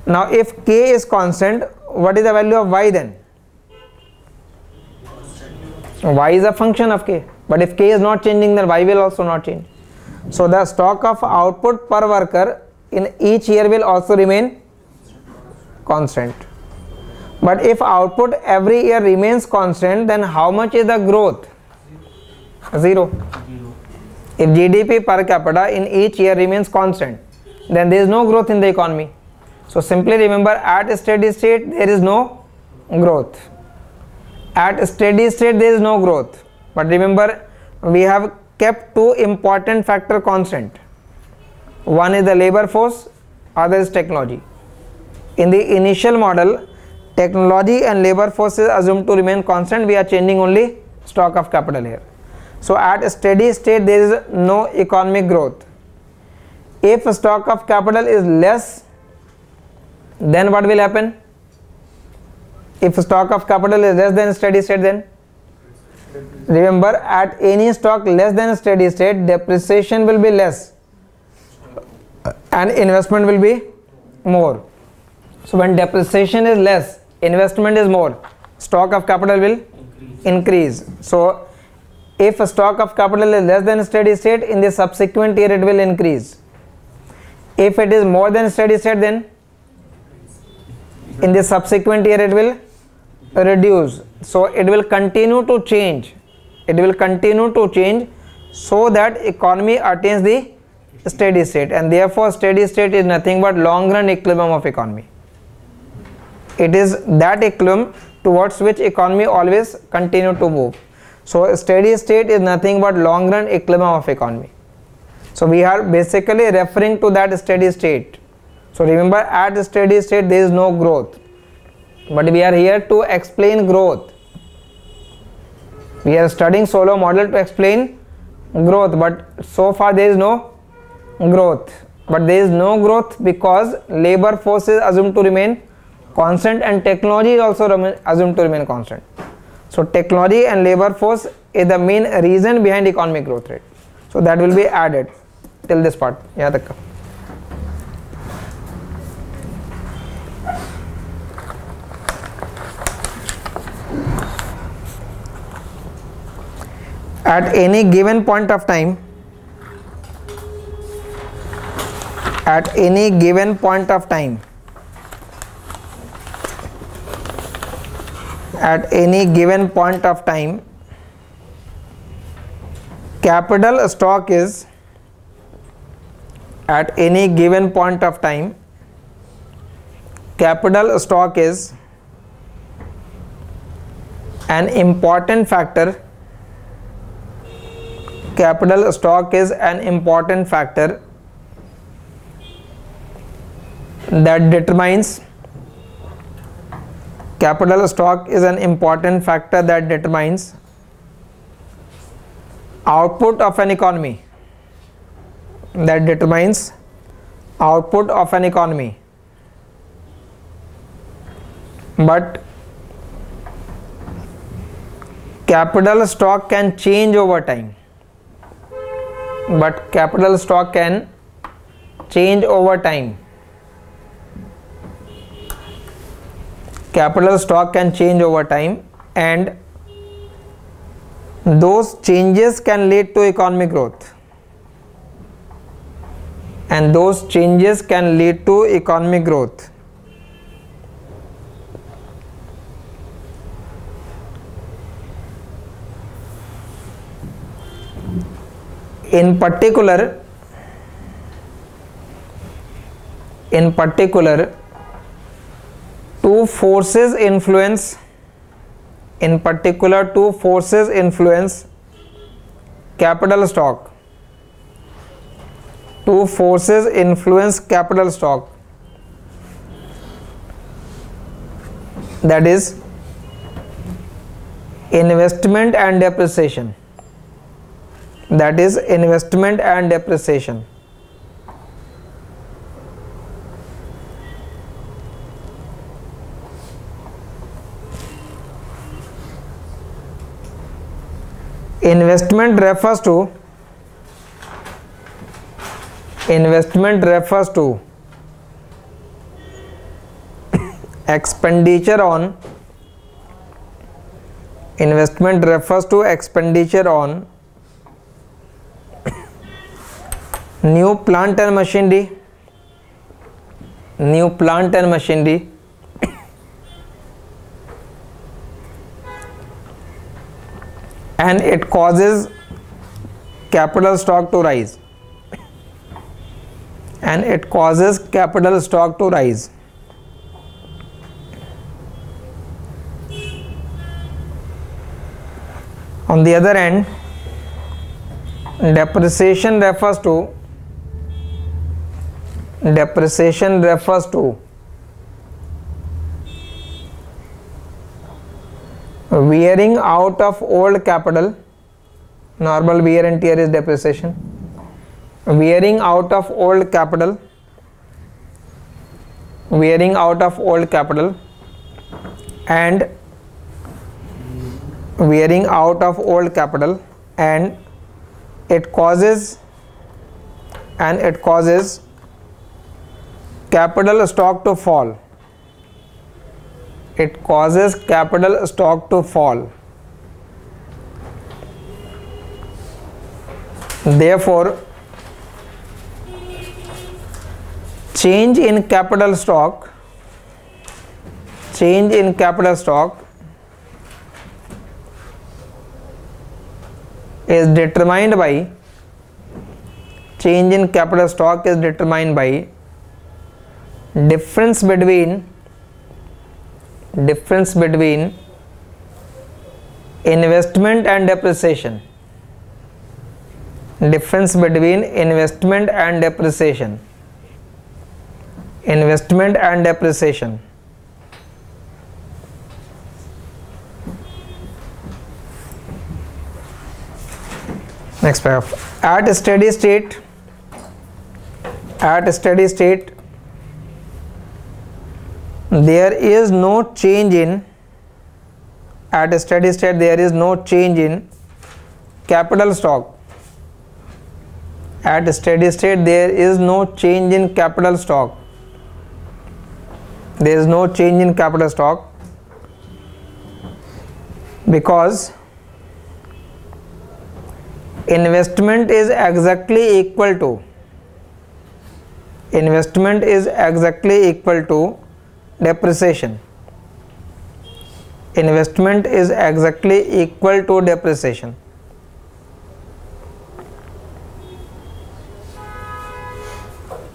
Now if K is constant, what is the value of Y then? Y is a function of K, but if K is not changing, then Y will also not change. So the stock of output per worker in each year will also remain constant. But if output every year remains constant, then how much is the growth? Zero. If GDP per capita in each year remains constant, then there is no growth in the economy. So simply remember, at a steady state there is no growth. At a steady state there is no growth. But remember, we have kept two important factor constant. One is the labor force, other is technology. In the initial model, technology and labor force is assumed to remain constant. We are changing only stock of capital here. So at a steady state there is no economic growth. If stock of capital is less, then what will happen? If stock of capital is less than steady state, then remember, at any stock less than steady state, depreciation will be less and investment will be more. So when depreciation is less, investment is more, stock of capital will increase. So if stock of capital is less than steady state, in the subsequent year it will increase. If it is more than steady state, then in the subsequent year it will reduce. So it will continue to change. It will continue to change so that economy attains the steady state, and therefore steady state is nothing but long run equilibrium of economy. It is that equilibrium towards which economy always continue to move. So steady state is nothing but long run equilibrium of economy. So we are basically referring to that steady state. So remember, at steady state there is no growth, but we are here to explain growth. We are studying Solow model to explain growth, but so far there is no growth. But there is no growth because labor force is assumed to remain constant, and technology is also assumed to remain constant. So technology and labor force is the main reason behind economic growth rate. So that will be added till this part. यहाँ तक का. At any given point of time, at any given point of time, at any given point of time, capital stock is, at any given point of time, capital stock is an important factor. Capital stock is an important factor that determines, capital stock is an important factor that determines output of an economy, that determines output of an economy. But capital stock can change over time. But capital stock can change over time. Capital stock can change over time, and those changes can lead to economic growth. And those changes can lead to economic growth. In particular, two forces influence capital stock. Two forces influence capital stock. That is investment and depreciation. That is investment and depreciation. Investment refers to expenditure on new plant and machinery, and it causes capital stock to rise. On the other hand, depreciation refers to wearing out of old capital. Normal wear and tear is depreciation. Wearing out of old capital, and it causes capital stock to fall. Therefore, change in capital stock is determined by difference between investment and depreciation. Next paragraph. At a steady state, there is no change in, at a steady state there is no change in capital stock. At a steady state there is no change in capital stock. There is no change in capital stock because investment is exactly equal to depreciation. Investment is exactly equal to depreciation.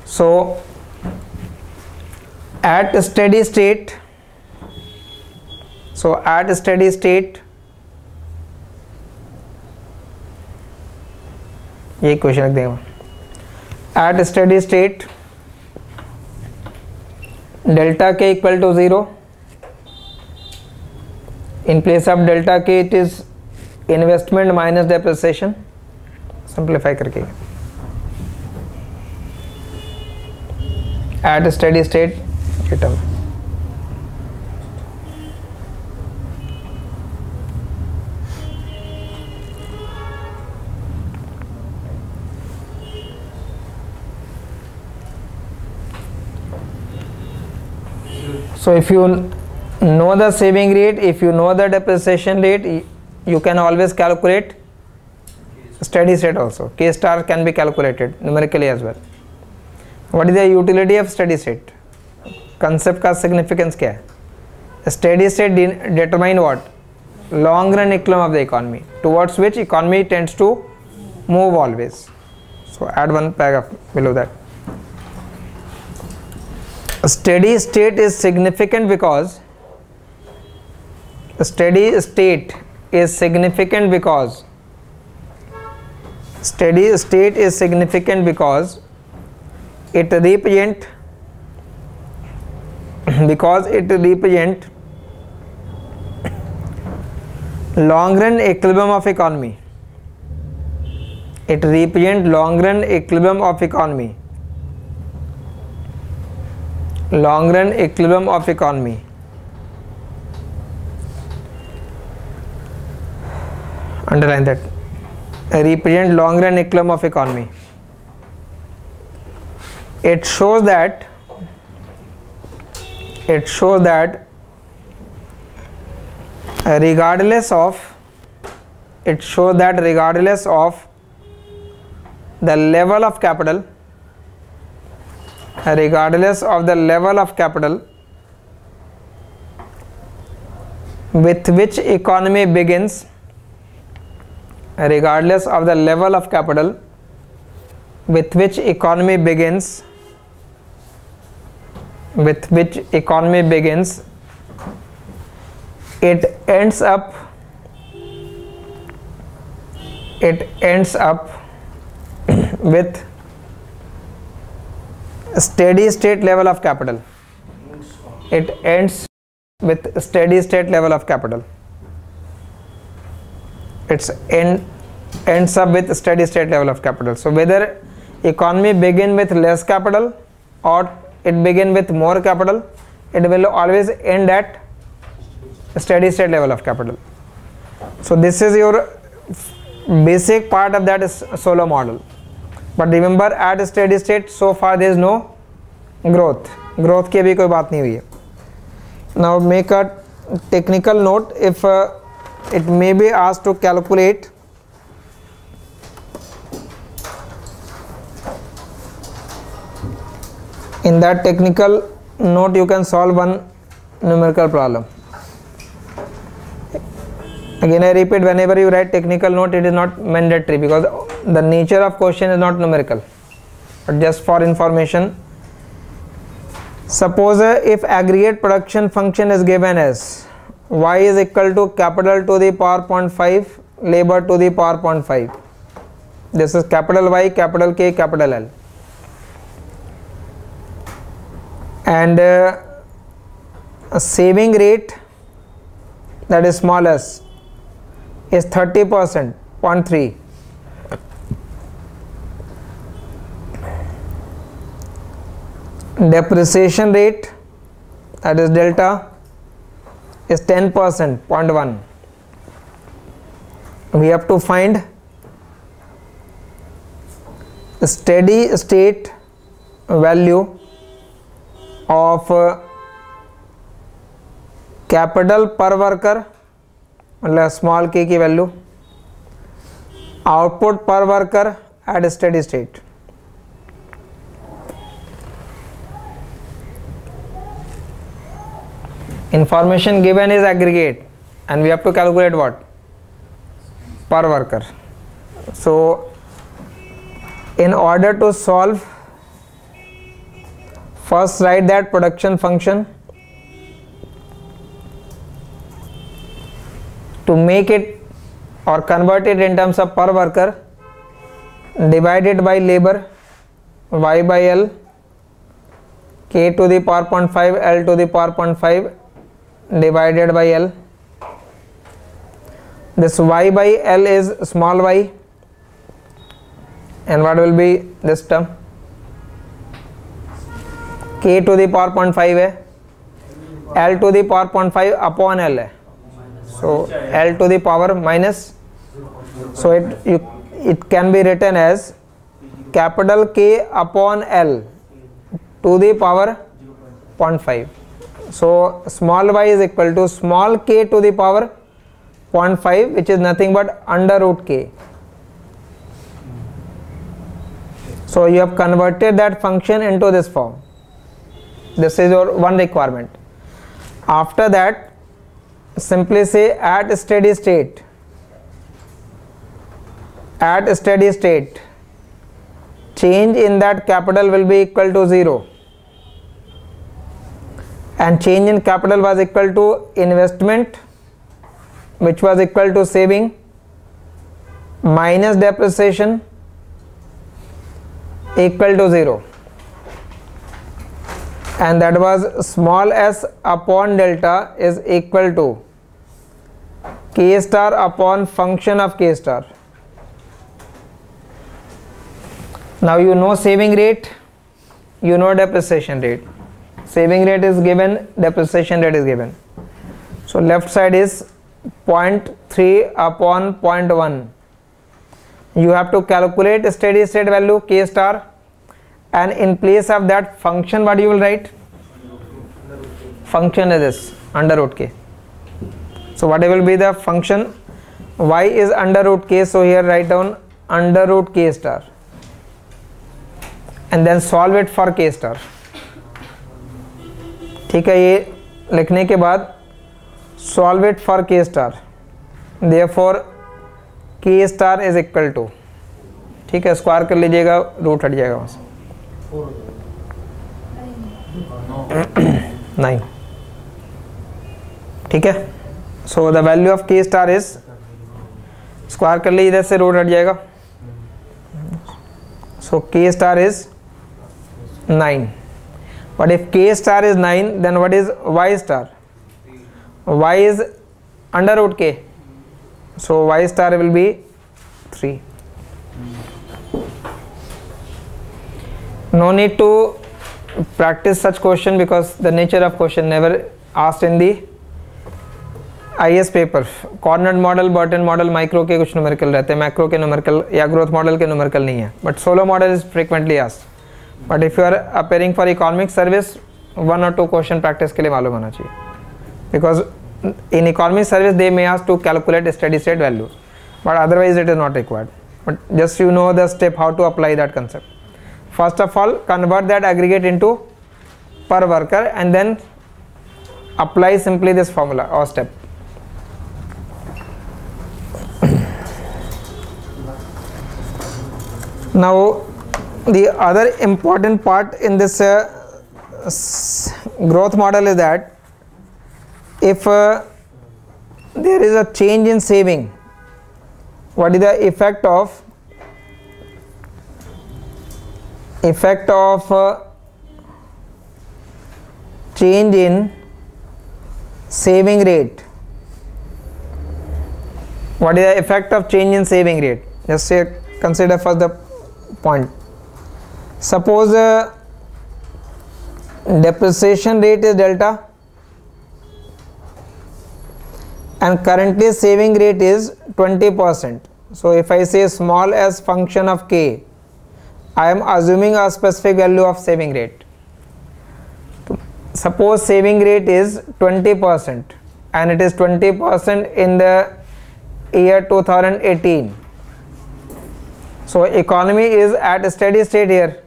So at steady state, ये question रख देंगे. At steady state delta k equal to 0. In place of delta k it is investment minus depreciation. Simplify करके at steady state term. So if you know the saving rate, if you know the depreciation rate, you can always calculate steady state also. K star can be calculated numerically as well. What is the utility of steady state? Concept का significance क्या है? Steady state determine what? Long run equilibrium of the economy, towards which economy tends to move always. So add one paragraph below that. Steady state is significant because steady state is significant because it represent long run equilibrium of economy. It represent long run equilibrium of economy. Long run equilibrium of economy. Underline that. Represent long run equilibrium of economy. It shows that regardless of the level of capital, with which economy begins, regardless of the level of capital with which economy begins, it ends up with steady state level of capital. It ends with steady state level of capital. Ends up with steady state level of capital. So whether economy begin with less capital or it begin with more capital, it will always end at steady state level of capital. So this is your basic part of that is Solow model. But remember, at steady state so far there is no growth की अभी कोई बात नहीं हुई है. Now make a technical note. If it may be asked to calculate in that technical note, you can solve one numerical problem. Again I repeat, whenever you write technical note, it is not mandatory because the nature of question is not numerical, but just for information. Suppose if aggregate production function is given as y is equal to capital to the power 0.5 labor to the power 0.5. This is capital Y, capital K, capital L, and a saving rate, that is small s, is 30%, 0.3. Depreciation rate that is delta is 10%, 0.1. We have to find steady state value of capital per worker, मतलब small k की value, output per worker at steady state. Information given is aggregate and we have to calculate what? Per worker. So in order to solve, first write that production function. To make it or convert it in terms of per worker, divided by labor, y by L, k to the power 0.5, L to the power 0.5 divided by L. This y by L is small y, and what will be this term? K to the power 0.5 है, L to the power 0.5 upon L है, so L to the power minus, so it can be written as capital K upon L to the power 0.5. So small y is equal to small k to the power 0.5, which is nothing but under root k. So you have converted that function into this form. This is your one requirement. After that, simply say at steady state, change in that capital will be equal to 0, and change in capital was equal to investment, which was equal to saving minus depreciation equal to 0, and that was small s upon delta is equal to k star upon function of k star. Now you know saving rate, you know depreciation rate. Saving rate is given, depreciation rate is given. So left side is 0.3 upon 0.1. You have to calculate steady state value k star, and in place of that function what you will write? Function is this, under root k. So what will be the function? Y is under root k, so here write down under root k star, and then solve it for k star. ठीक है, ये लिखने के बाद solve it for k star, therefore k star is equal to, ठीक है, square कर लीजिएगा, रूट हट जाएगा वहाँ से 9, ठीक है. So the value of k star is, square कर लीजिए, इधर से रूट हट जाएगा, सो k star is 9. But if k star is 9, then what is y star? Y is under root k, so y star will be 3. No need to practice such question because the nature of question never asked in the IS paper. Corner model, Burton model, micro के कुछ numerical रहते हैं, macro के numerical या growth model के numerical नहीं है, but solo model is frequently asked. But if you are appearing for economic service, 1 or 2 question practice के लिए मालूम होना चाहिए, because in economic service they may ask to calculate steady state value, but otherwise it is not required. But just you know the step how to apply that concept. First of all convert that aggregate into per worker and then apply simply this formula or step. Now the other important part in this growth model is that if there is a change in saving, what is the effect of change in saving rate? What is the effect of change in saving rate? Just say, consider first the point. Suppose depreciation rate is delta and currently saving rate is 20%. So if I say small as function of k, I am assuming a specific value of saving rate. Suppose saving rate is 20% and it is 20% in the year 2018. So economy is at a steady state here.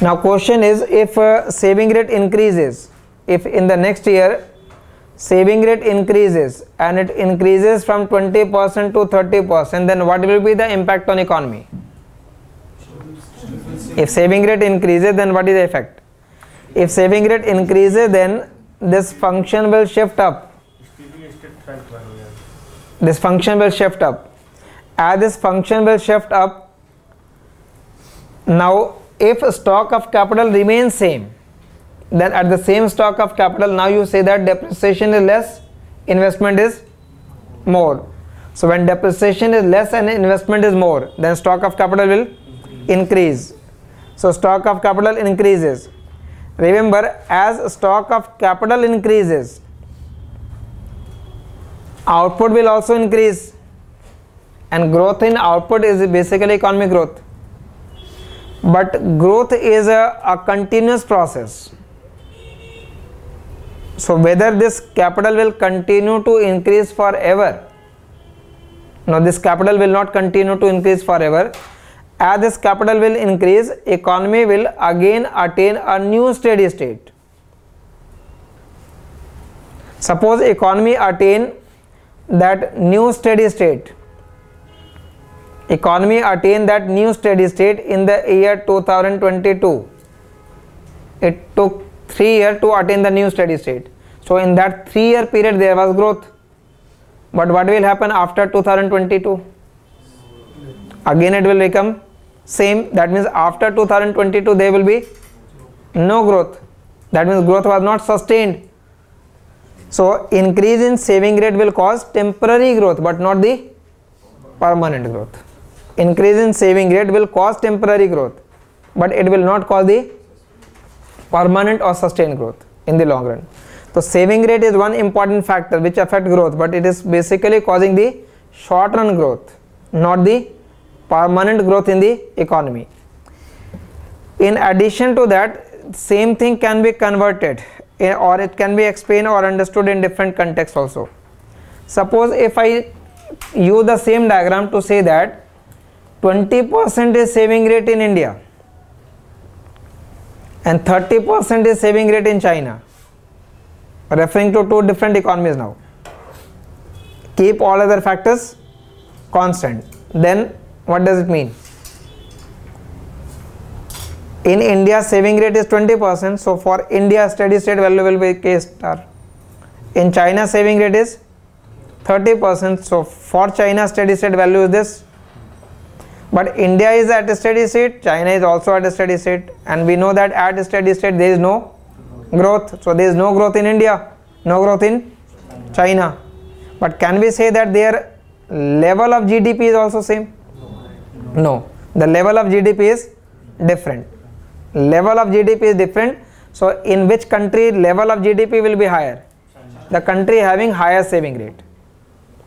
Now question is, if saving rate increases, if in the next year saving rate increases and it increases from 20% to 30%, then what will be the impact on economy? If saving rate increases, then what is the effect? If saving rate increases, then this function will shift up. This function will shift up. As this function will shift up, now if stock of capital remains same, then at the same stock of capital, now you say that depreciation is less, investment is more. So when depreciation is less and investment is more, then stock of capital will increase. So stock of capital increases. Remember, as stock of capital increases, output will also increase, and growth in output is basically economic growth. But growth is a continuous process. So whether this capital will continue to increase forever? No, this capital will not continue to increase forever. As this capital will increase, economy will again attain a new steady state. Suppose economy attain that new steady state. Economy attain that new steady state in the year 2022. It took 3 years to attain the new steady state. So in that 3-year period there was growth. But what will happen after 2022? Again it will become same. That means after 2022 there will be no growth. That means growth was not sustained. So increase in saving rate will cause temporary growth but not the permanent growth. Increase in saving rate will cause temporary growth, but it will not cause the permanent or sustained growth in the long run. So saving rate is one important factor which affects growth, but it is basically causing the short run growth, not the permanent growth in the economy. In addition to that, same thing can be converted or it can be explained or understood in different contexts also. Suppose if I use the same diagram to say that 20% is saving rate in India and 30% is saving rate in China, referring to two different economies now. Keep all other factors constant. Then what does it mean? In India saving rate is 20%, so for India steady state value will be K star. In China saving rate is 30%, so for China steady state value is this. But India is at a steady state, China is also at a steady state, and we know that at a steady state there is no growth. So there is no growth in India, no growth in China. But can we say that their level of GDP is also same? No, the level of GDP is different. Level of GDP is different. So in which country level of GDP will be higher? The country having higher saving rate.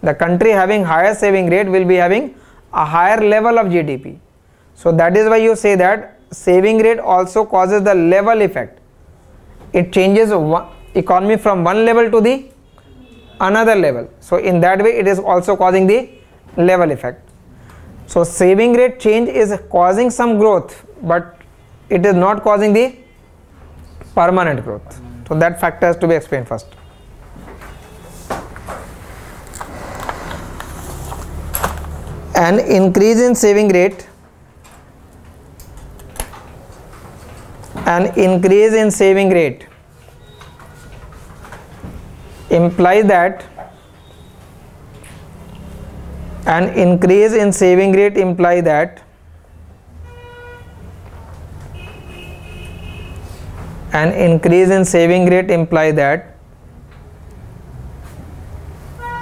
The country having higher saving rate will be having a higher level of GDP. So that is why you say that saving rate also causes the level effect. It changes economy from one level to the another level. So in that way it is also causing the level effect. So saving rate change is causing some growth, but it is not causing the permanent growth. So that factor has to be explained first. An increase in saving rate, implies that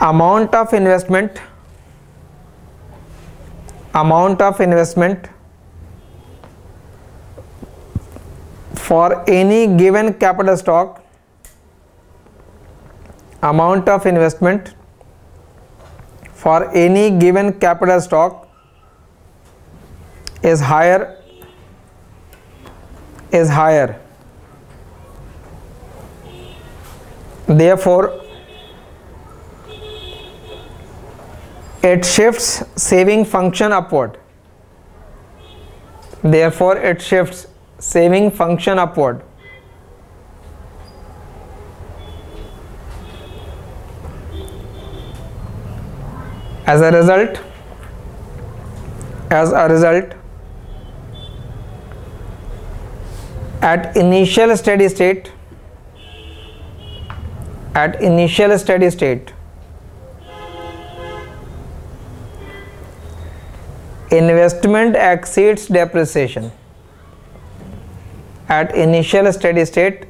amount of investment for any given capital stock amount of investment for any given capital stock is higher therefore it shifts saving function upward. Therefore it shifts saving function upward. As a result, at initial steady state, investment exceeds depreciation. At initial steady state,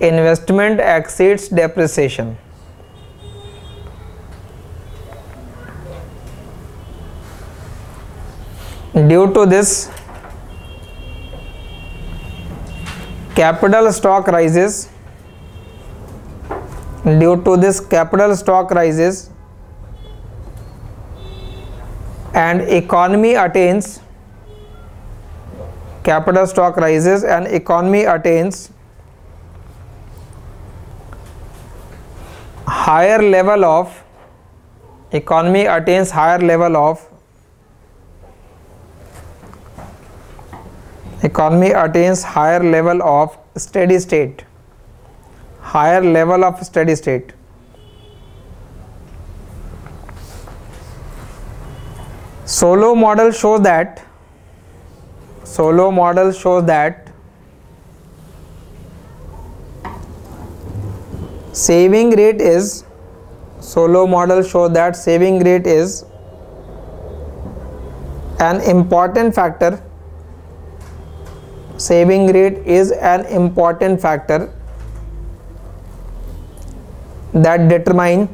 investment exceeds depreciation. Due to this, capital stock rises. Due to this, capital stock rises and economy attains. Capital stock rises and economy attains higher level of steady state. Solow model shows that saving rate is an important factor. Saving rate is an important factor that determine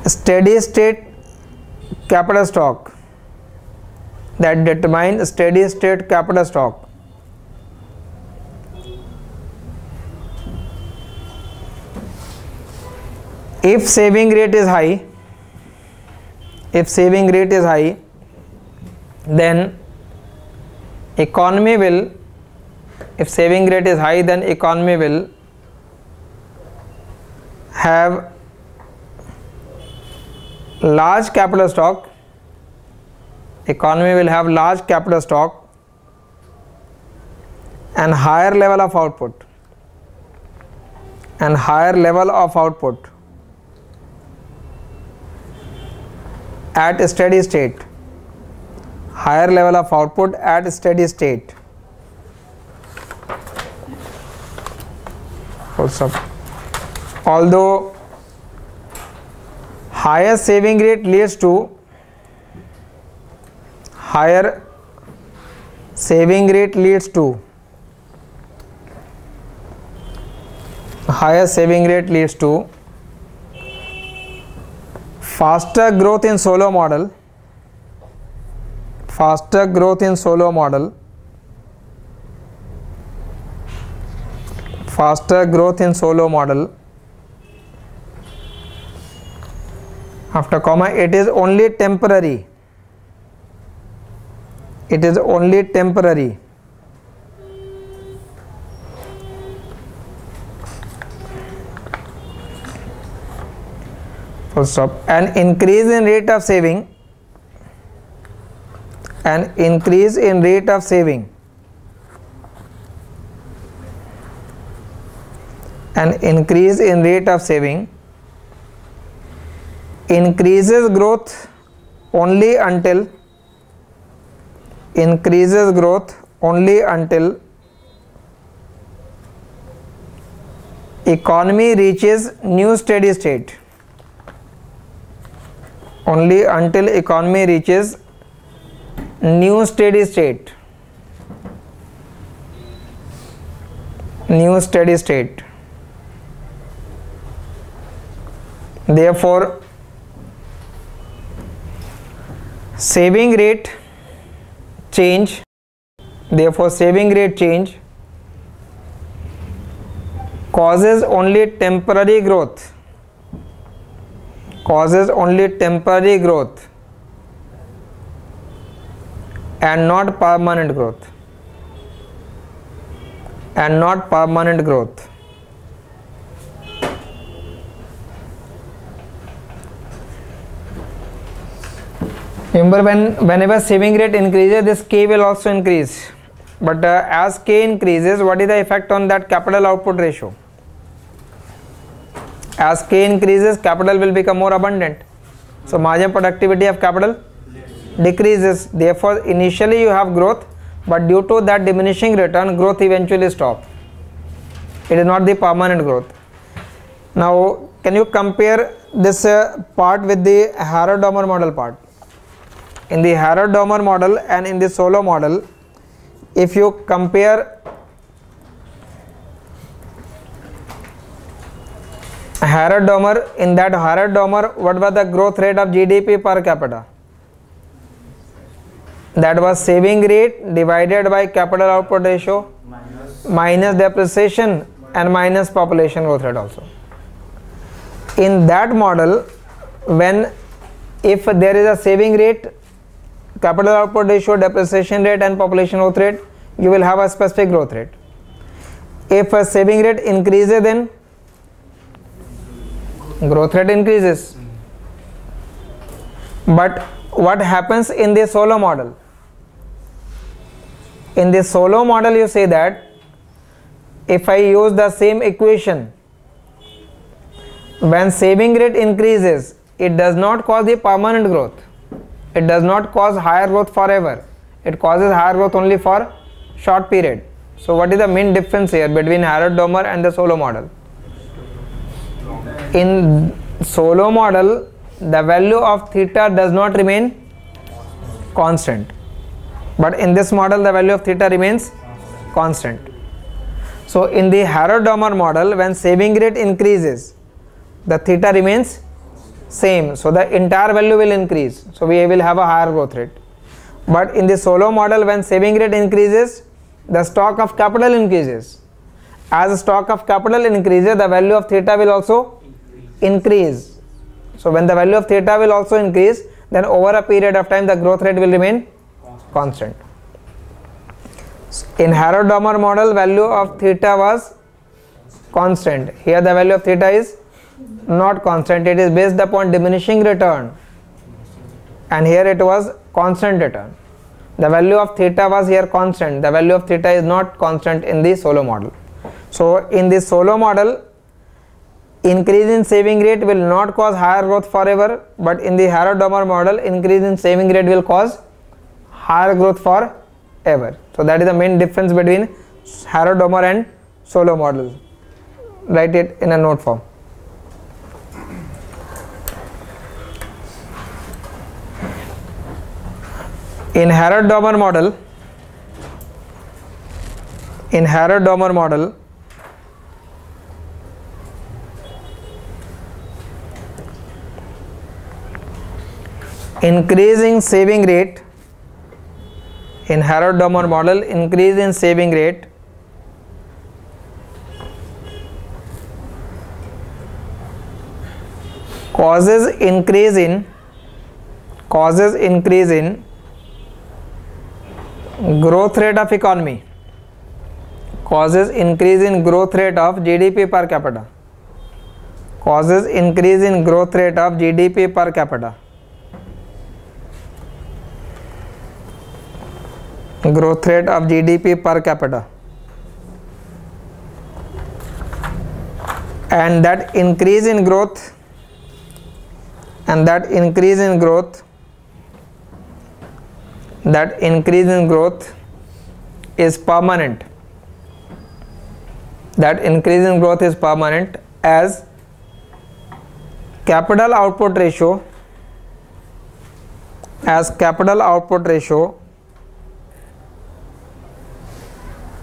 steady state capital stock. If saving rate is high, then economy will have large capital stock. And higher level of output. At steady state. Higher level of output at steady state. Although higher saving rate leads to faster growth in Solow model. After comma, it is only temporary. Full stop. An increase in rate of saving increases growth only until economy reaches new steady state. Therefore, saving rate change, therefore saving rate change causes only temporary growth, and not permanent growth, Remember, whenever saving rate increases, this K will also increase. But as K increases, what is the effect on that capital output ratio? As K increases, capital will become more abundant. So marginal productivity of capital decreases. Therefore, initially you have growth, but due to that diminishing return, growth eventually stops. It is not the permanent growth. Now, can you compare this part with the Harrod-Domar model part? In the Harrod-Domar model and in the Solow model, if you compare Harrod-Domar, in that Harrod-Domar, what was the growth rate of GDP per capita? That was saving rate divided by capital output ratio minus depreciation and minus population growth rate also. In that model, if there is a saving rate, capital output ratio, depreciation rate and population growth rate, you will have a specific growth rate. If a saving rate increases, then growth rate increases. But what happens in the Solow model? In the Solow model, you say that if I use the same equation, when saving rate increases, it does not cause the permanent growth. It does not cause higher growth forever. It causes higher growth only for short period. So what is the main difference here between Harrod-Domar and the Solow model? In Solow model, the value of theta does not remain constant. But in this model, the value of theta remains constant. So in the Harrod-Domar model, when saving rate increases, the theta remains same. So the entire value will increase. So we will have a higher growth rate. But in the Solow model, when saving rate increases, the stock of capital increases. As the stock of capital increases, the value of theta will also increase. So when the value of theta will also increase, then over a period of time, the growth rate will remain constant. In Harrod-Domar model, value of theta was constant. Here the value of theta is not constant. It is based upon diminishing return. And here it was constant return. The value of theta was here constant. The value of theta is not constant in the Solow model. So in the Solow model, increase in saving rate will not cause higher growth forever, but in the Harrod-Domar model, increase in saving rate will cause higher growth forever. So that is the main difference between Harrod-Domar and Solow model. Write it in a note form. In Harrod-Domar model, increasing saving rate, in Harrod-Domar model, increase in saving rate causes increase in growth rate of economy, causes increase in growth rate of GDP per capita, causes increase in growth rate of GDP per capita, growth rate of GDP per capita, and that increase in growth is permanent. That increase in growth is permanent as capital output ratio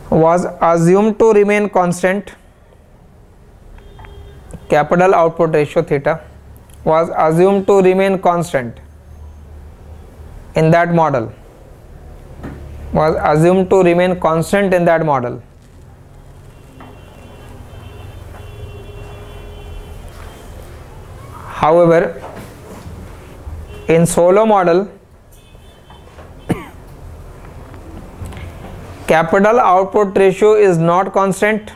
was assumed to remain constant. Capital output ratio theta was assumed to remain constant in that model. was assumed to remain constant in that model. However, in Solow model, capital output ratio is not constant.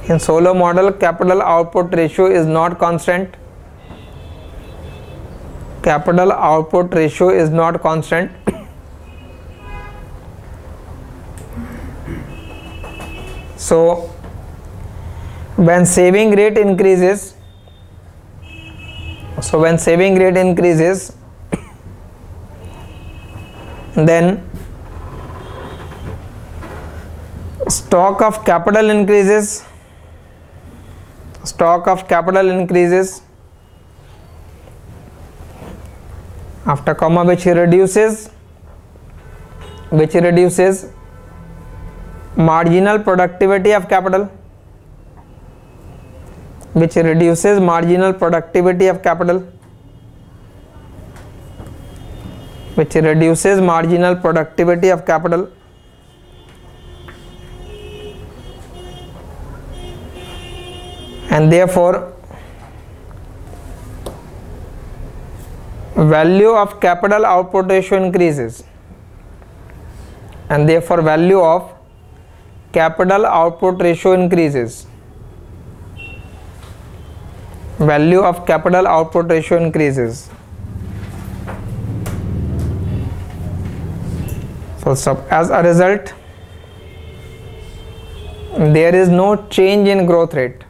In Solow model, capital output ratio is not constant. Capital output ratio is not constant. So, when saving rate increases, then stock of capital increases. After comma, which reduces marginal productivity of capital. Which reduces marginal productivity of capital. Which reduces marginal productivity of capital. And therefore, value of capital output ratio increases. And therefore, value of capital output ratio increases. Value of capital output ratio increases. So, as a result, there is no change in growth rate.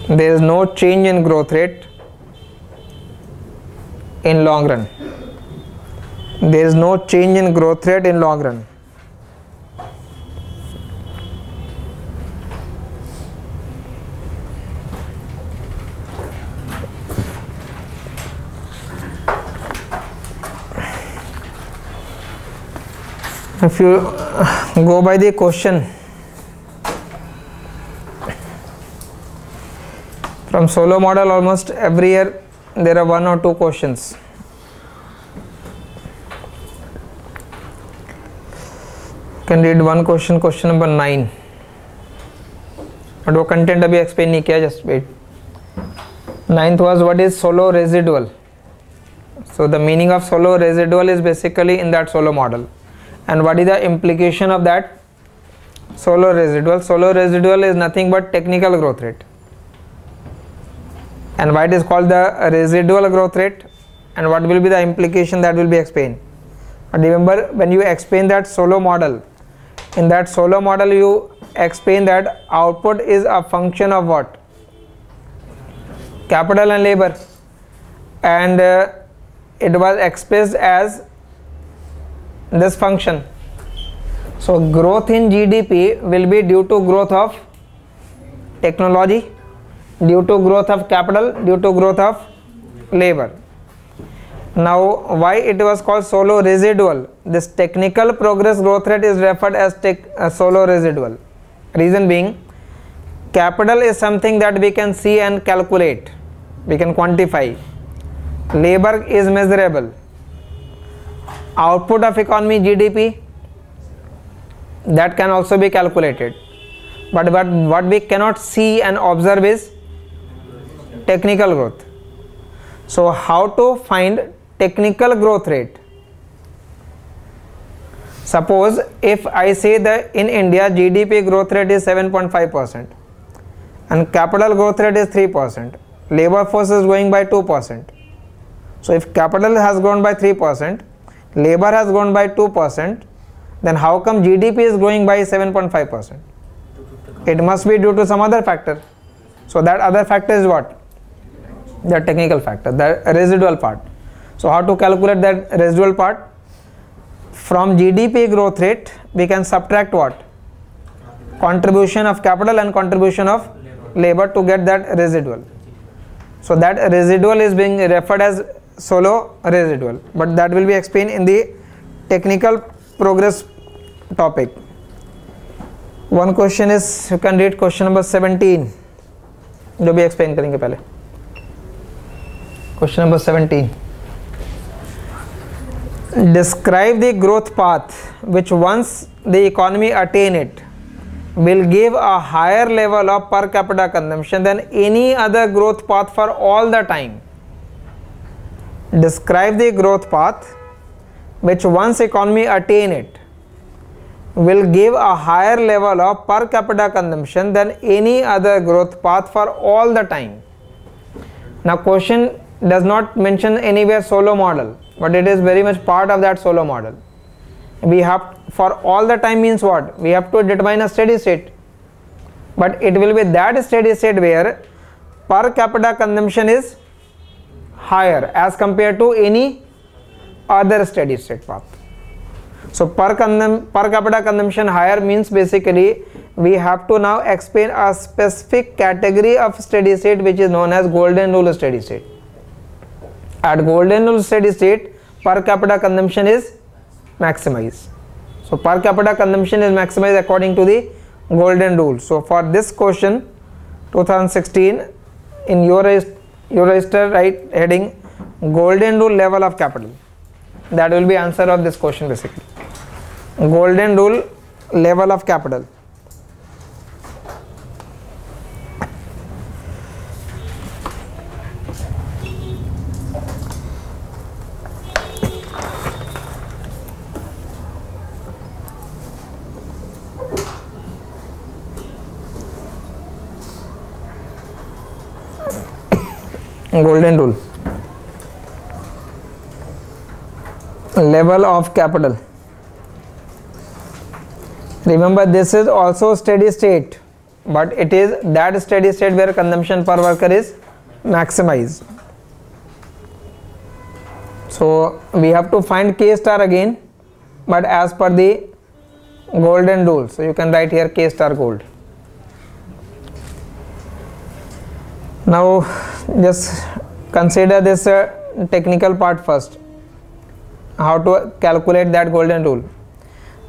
There is no change in growth rate in long run. There is no change in growth rate in long run. If you go by the question from Solow model, almost every year there are 1 or 2 questions. You can read one question, question number 9. But वो content अभी explain नहीं किया, just wait. 9th was what is Solow residual. So the meaning of Solow residual is basically in that Solow model. And what is the implication of that Solow residual? Solow residual is nothing but technical growth rate. And why it is called the residual growth rate, and what will be the implication, that will be explained. But remember, when you explain that Solow model, in that Solow model you explain that output is a function of what? Capital and labor. And it was expressed as this function. So growth in GDP will be due to growth of technology, due to growth of capital, due to growth of labor. Now, why it was called Solow residual? This technical progress growth rate is referred as Solow residual. Reason being, capital is something that we can see and calculate, we can quantify. Labor is measurable. Output of economy, GDP, that can also be calculated. But what we cannot see and observe is technical growth. So how to find technical growth rate? Suppose if I say that in India GDP growth rate is 7.5% and capital growth rate is 3%, labor force is going by 2%. So if capital has grown by 3%, labor has grown by 2%, then how come GDP is growing by 7.5%? It must be due to some other factor. So that other factor is what? The technical factor, the residual part. So how to calculate that residual part? From GDP growth rate we can subtract what? Contribution of capital and contribution of labor to get that residual. So that residual is being referred as Solow residual, but that will be explained in the technical progress topic. One question is, you can read question number 17, जो भी explain करेंगे पहले. Question number 17. Describe the growth path which once the economy attain it will give a higher level of per capita consumption than any other growth path for all the time. Describe the growth path which once economy attain it will give a higher level of per capita consumption than any other growth path for all the time. Now question does not mention anywhere Solow model, but it is very much part of that Solow model. We have, for all the time means what? We have to determine a steady state, but it will be that steady state where per capita consumption is higher as compared to any other steady state path. So per capita consumption higher means basically we have to now explain a specific category of steady state which is known as golden rule steady state. At golden rule steady state, per capita consumption is maximized. So per capita consumption is maximized according to the golden rule. So for this question 2016, in your register write heading golden rule level of capital. That will be answer of this question basically. Golden rule level of capital. Golden rule level of capital. Remember, this is also steady state, but it is that steady state where consumption per worker is maximized. So we have to find K star again, but as per the golden rule. So you can write here K star gold. Now just consider this technical part first, how to calculate that golden rule.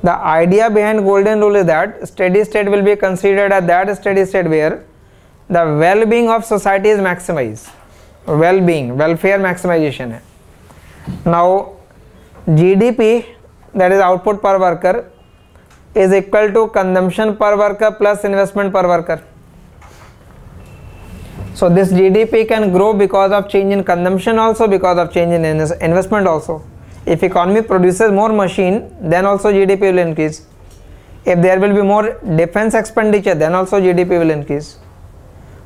The idea behind golden rule is that steady state will be considered as that steady state where the well-being of society is maximized. Well-being, welfare maximization. Now GDP, that is output per worker, is equal to consumption per worker plus investment per worker. So this GDP can grow because of change in consumption also, because of change in investment also. If economy produces more machine, then also GDP will increase. If there will be more defense expenditure, then also GDP will increase.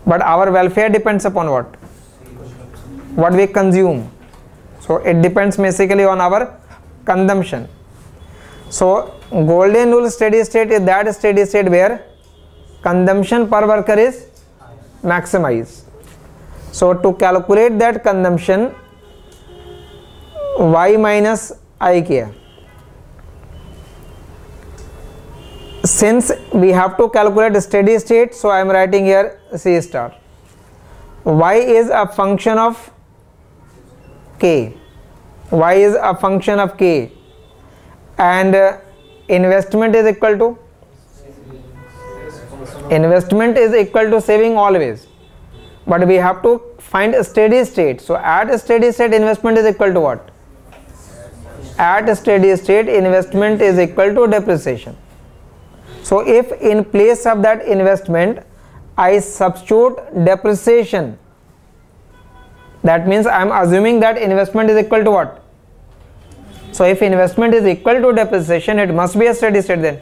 But our welfare depends upon what? What we consume. So it depends basically on our consumption. So golden rule steady state is that steady state where consumption per worker is maximized. So to calculate that consumption, y minus I किया. Since we have to calculate steady state, so I am writing here C star. Y is a function of K. Y is a function of K, and investment is equal to saving always, but we have to find a steady state. So at a steady state, investment is equal to what? At a steady state, investment is equal to depreciation. So if in place of that investment I substitute depreciation, that means I am assuming that investment is equal to what? So if investment is equal to depreciation, it must be a steady state then.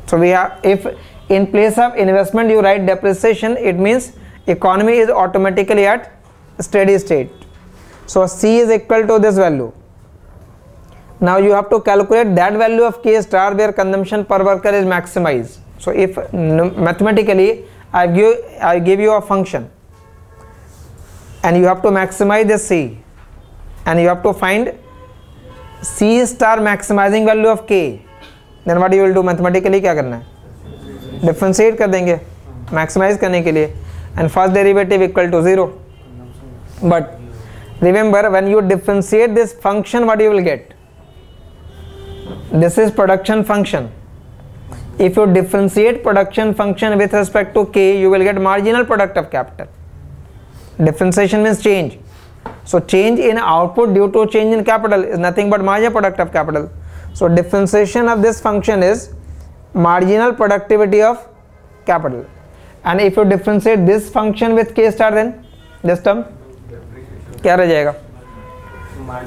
So we have, if in place of investment you write depreciation, it means economy is automatically at steady state. So C is equal to this value. Now you have to calculate that value of K star where consumption per worker is maximized. So if mathematically I give you a function and you have to maximize the C, and you have to find C star maximizing value of K, then what you will do? Mathematically क्या करना है? Differentiate कर देंगे maximize करने के लिए, and first derivative equal to 0. But remember, when you differentiate this function, what you will get? This is production function. If you differentiate production function with respect to K, you will get marginal product of capital. Differentiation means change. So change in output due to change in capital is nothing but marginal product of capital. So differentiation of this function is marginal productivity of capital. And if you differentiate this function with k star, then this term क्या रह जाएगा?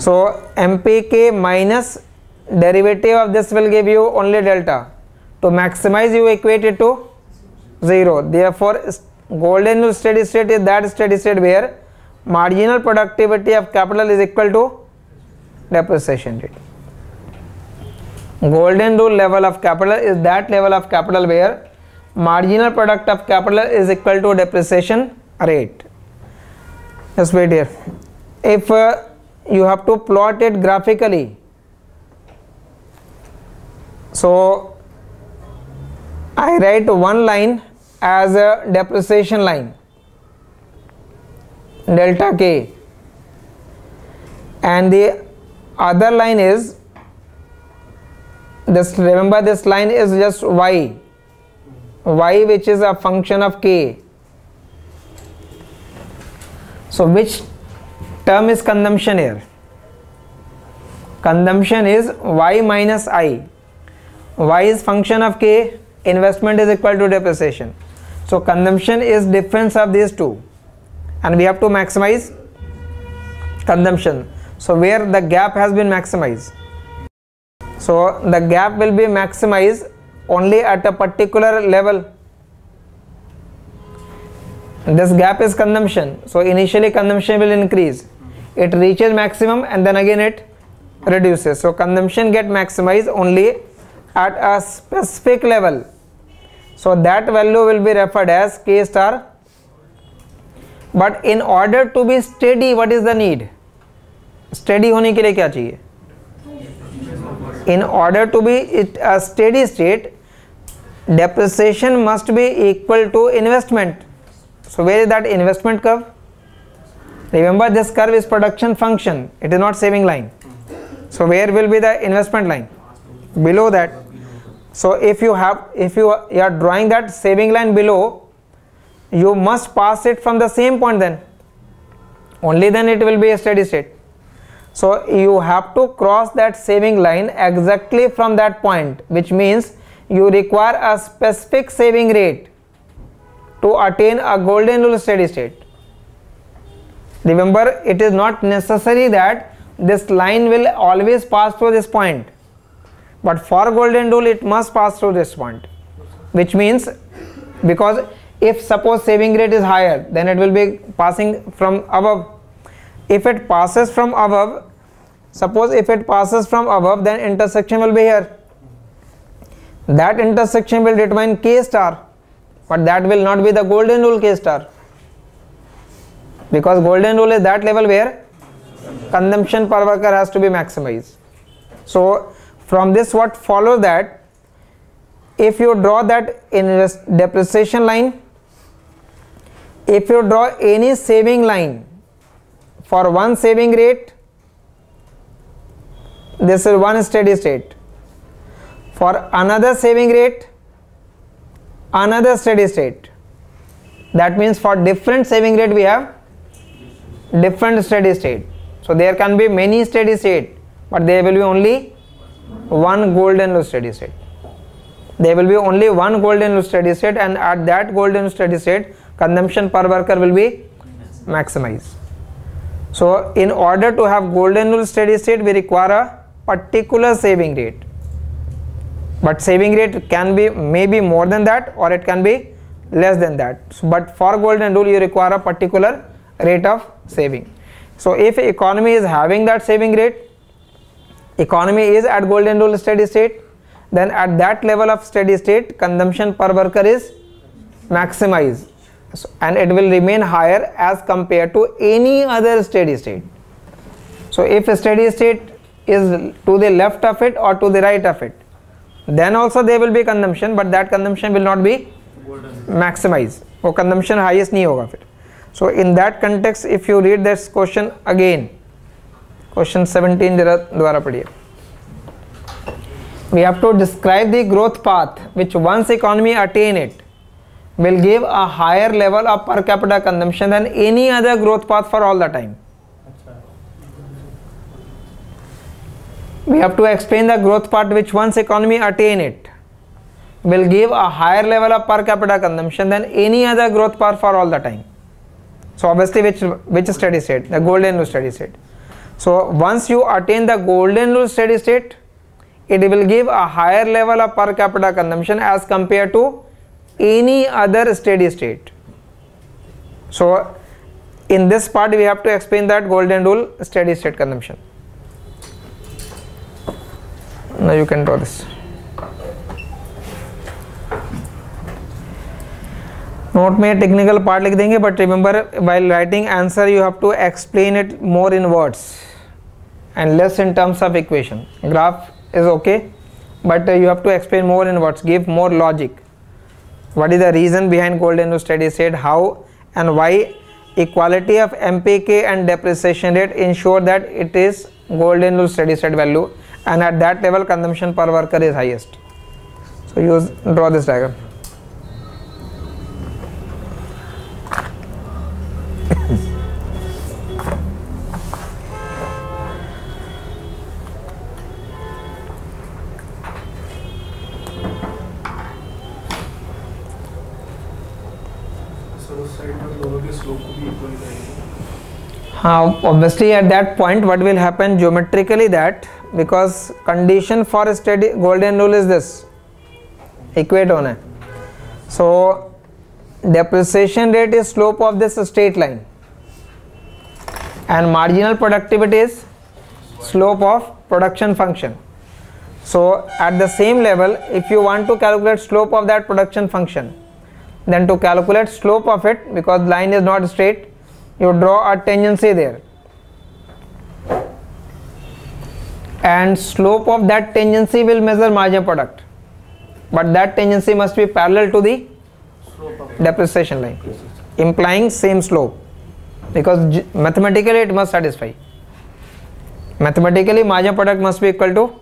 So mpk minus derivative of this will give you only delta. To maximize, you equate it to 0. Therefore golden rule steady state is that steady state where marginal productivity of capital is equal to depreciation rate. Golden rule level of capital is that level of capital where marginal product of capital is equal to depreciation rate. Just wait here. If you have to plot it graphically, so I write one line as a depreciation line, delta k, and the other line is this. Remember, this line is just y, which is a function of k. So which term is consumption here? Consumption is y minus I. Y is function of k, investment is equal to depreciation. So consumption is difference of these two, and we have to maximize consumption. So where the gap has been maximized, so the gap will be maximized only at a particular level. This gap is consumption, so initially consumption will increase, it reaches maximum and then again it reduces. So consumption get maximized only at a specific level. So that value will be referred as k star. But in order to be steady, what is the need? Steady होने के लिए क्या चाहिए? In order to be a steady state, depreciation must be equal to investment. So where is that investment curve? Remember, this curve is production function, it is not saving line. So where will be the investment line? Below that. So if you are drawing that saving line below, you must pass it from the same point, then only then it will be a steady state. So you have to cross that saving line exactly from that point, which means you require a specific saving rate to attain a golden rule steady state. Remember, it is not necessary that this line will always pass through this point, but for golden rule it must pass through this point, which means, because if suppose saving rate is higher, then it will be passing from above. If it passes from above, suppose if it passes from above, then intersection will be here. That intersection will determine k star, but that will not be the golden rule k star, because golden rule is that level where consumption per worker has to be maximized. So from this what follows that if you draw that depreciation line, if you draw any saving line for one saving rate, this is one steady state. For another saving rate, another steady state. That means for different saving rate we have different steady state. So there can be many steady state, but there will be only one golden rule steady state. There will be only one golden rule steady state, and at that golden rule steady state, consumption per worker will be maximized. So in order to have golden rule steady state, we require a particular saving rate. But saving rate can be maybe more than that, or it can be less than that. But for golden rule, you require a particular rate of saving. So if economy is having that saving rate, economy is at golden rule steady state, then at that level of steady state, consumption per worker is maximized, and it will remain higher as compared to any other steady state. So if a steady state is to the left of it or to the right of it, then also there will be consumption, but that consumption will not be maximized. वो consumption highest नहीं होगा फिर. So in that context, if you read this question again, question 17 जरा दोबारा पढ़िए. We have to describe the growth path which once economy attain it will give a higher level of per capita consumption than any other growth path for all the time. we have to explain the growth part, which once economy attain it will give a higher level of per capita consumption than any other growth part for all the time. So obviously which steady state? The golden rule steady state. So once you attain the golden rule steady state, it will give a higher level of per capita consumption as compared to any other steady state. So in this part we have to explain that golden rule steady state consumption. Now you can draw this. Note में technical part लिख देंगे, but remember while writing answer you have to explain it more in words and less in terms of equation. Graph is okay, but you have to explain more in words, give more logic. What is the reason behind golden rule steady state, how and why equality of MPK and depreciation rate ensure that it is golden rule steady state value, and at that level consumption per worker is highest. So draw this diagram. Obviously at that point what will happen geometrically, that because condition for a steady golden rule is this, equate होना है. So depreciation rate is slope of this straight line and marginal productivity is slope of production function. So at the same level, if you want to calculate slope of that production function, then to calculate slope of it, because line is not straight, you draw a tangency there, and slope of that tangency will measure marginal product, but that tangency must be parallel to the depreciation line, implying same slope, because mathematically it must satisfy. Mathematically marginal product must be equal to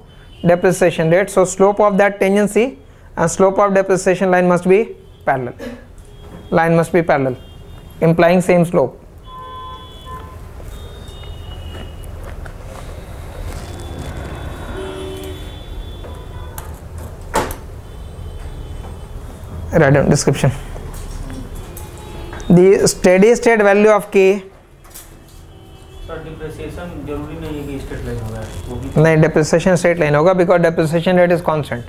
depreciation rate, so slope of that tangency and slope of depreciation line must be parallel, implying same slope. Write down description. The steady state value of K. Sir depreciation जरूरी नहीं है कि straight line होगा, नहीं depreciation straight line होगा, because depreciation rate is constant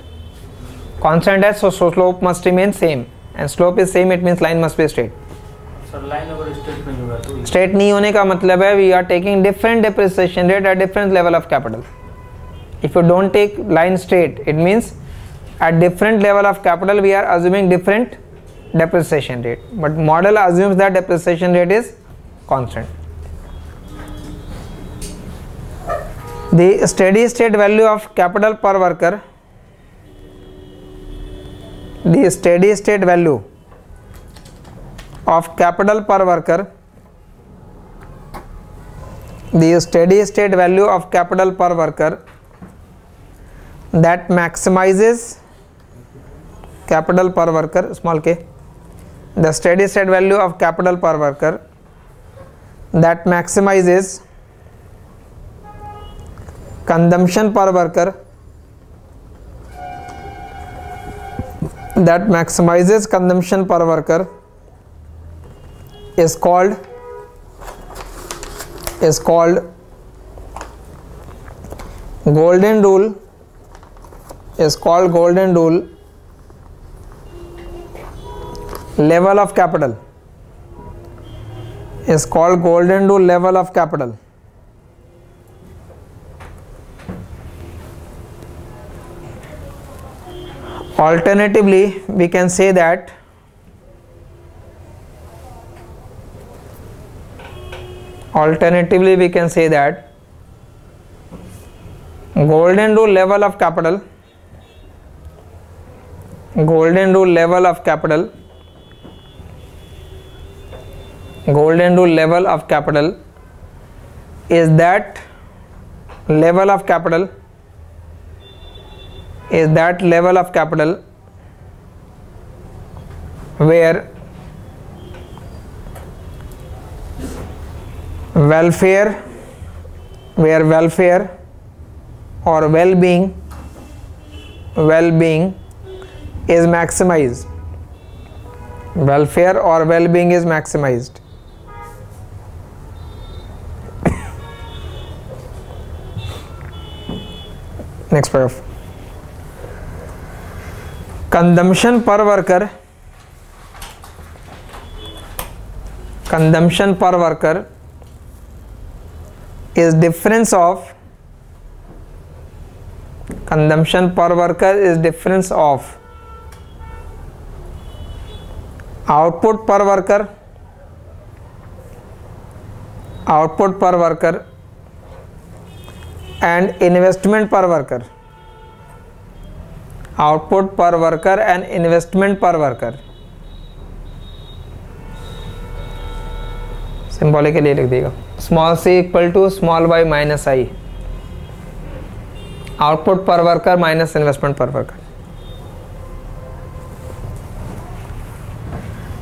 है, so slope must remain same, and slope is same, it means line must be straight. Sir line अगर straight नहीं होगा तो स्ट्रेट नहीं होने का मतलब है we are taking different depreciation rate at different level of capital. If you don't take line straight, it means at different level of capital we are assuming different depreciation rate, but model assumes that depreciation rate is constant. The steady state value of capital per worker, the steady state value of capital per worker, the steady state value of capital per worker that maximizes capital per worker, small k, the steady state value of capital per worker that maximizes consumption per worker, that maximizes consumption per worker is called golden rule, level of capital, is called golden rule level of capital. Alternatively, we can say that golden rule level of capital is that level of capital where welfare or well-being is maximized. Welfare or well-being is maximized. Next paragraph. Consumption per worker is difference of output per worker and investment per worker. Output per worker and investment per worker. Symbolically लिख देगा, small c equal to small y minus i, output per worker minus investment per worker.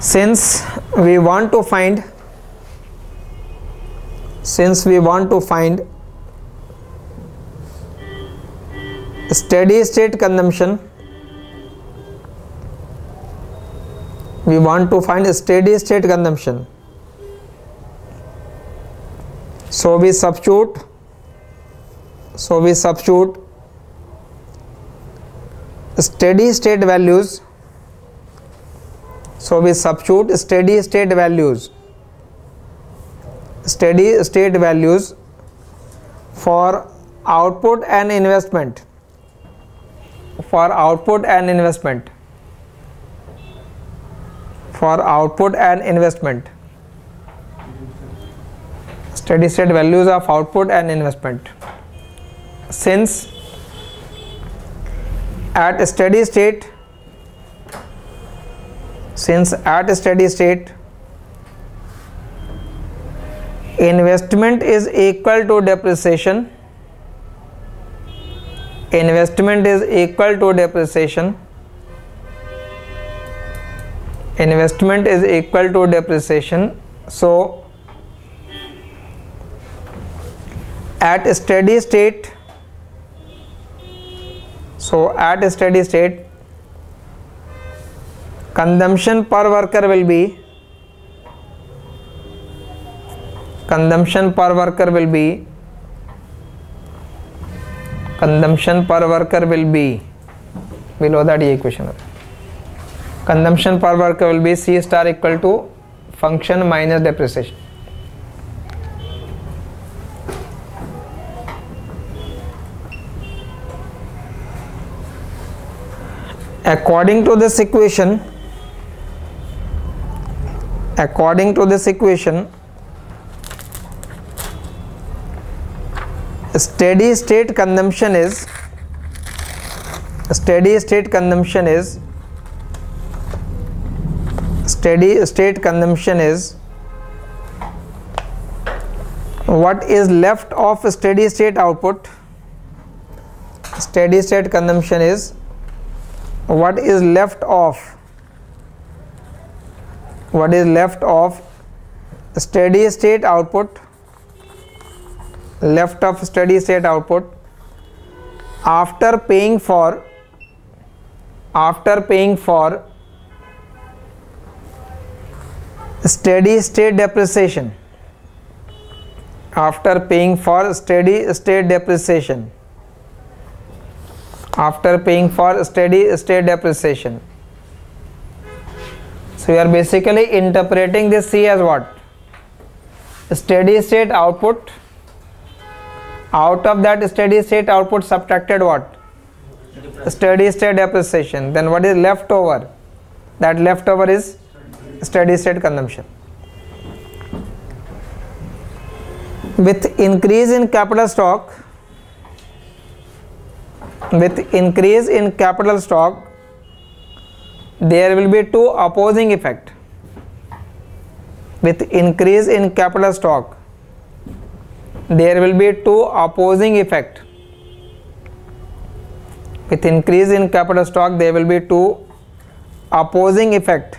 Since we want to find steady state consumption, so we substitute steady state values for output and investment. Steady state values of output and investment. Since at steady state investment is equal to depreciation, so at steady state consumption per worker will be below that ये equation है. Consumption per worker will be C star equal to function minus depreciation. According to this equation, steady state consumption is what is left of steady state output. Steady state consumption is what is left of steady state output, after paying for steady state depreciation. So we are basically interpreting this C as what? Steady state output. Out of that steady state output subtracted what? Steady state depreciation. Then what is left over? That leftover is steady state consumption. With increase in capital stock, there will be two opposing effect. With increase in capital stock, there will be two opposing effect. With increase in capital stock, there will be two opposing effect.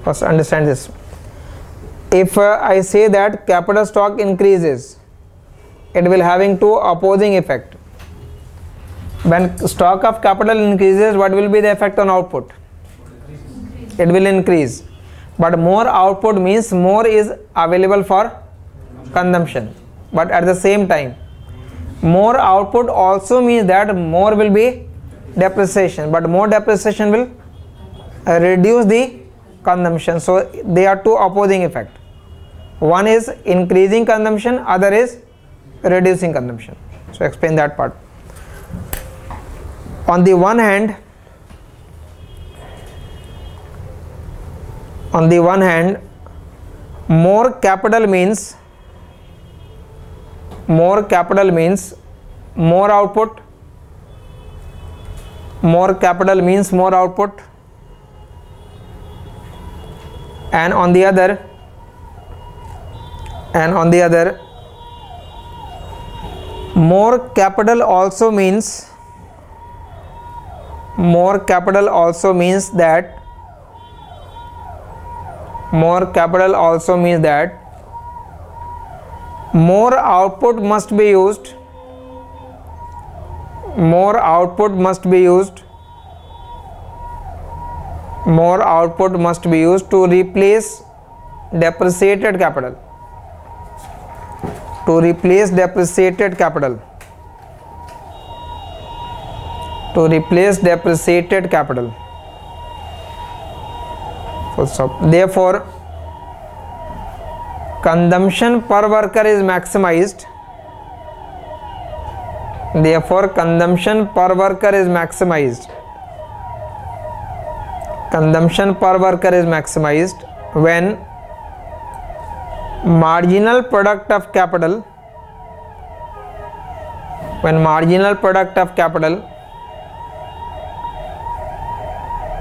First understand this. if I say that capital stock increases, it will having two opposing effect. When stock of capital increases, what will be the effect on output? It will increase. But more output means more is available for consumption. But at the same time, more output also means that more will be depreciation. But more depreciation will reduce the consumption. So they are two opposing effect. One is increasing consumption, other is reducing consumption. So explain that part. On the one hand, more capital means more output. More capital means more output. And on the other, more capital also means that more output must be used. More output must be used to replace depreciated capital. Full stop. Therefore, consumption per worker is maximized. Consumption per worker is maximized when marginal product of capital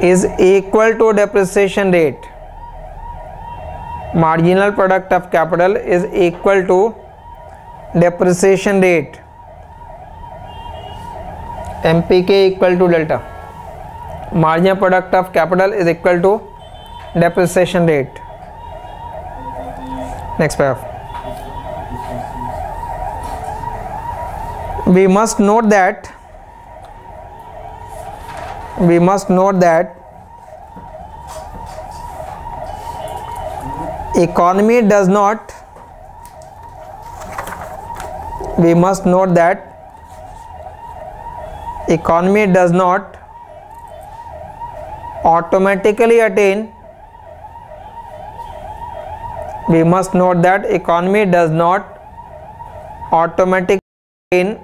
is equal to depreciation rate. Marginal product of capital is equal to depreciation rate. MPK equal to delta. Marginal product of capital is equal to depreciation rate. Next paragraph. We must note that economy does not automatically attain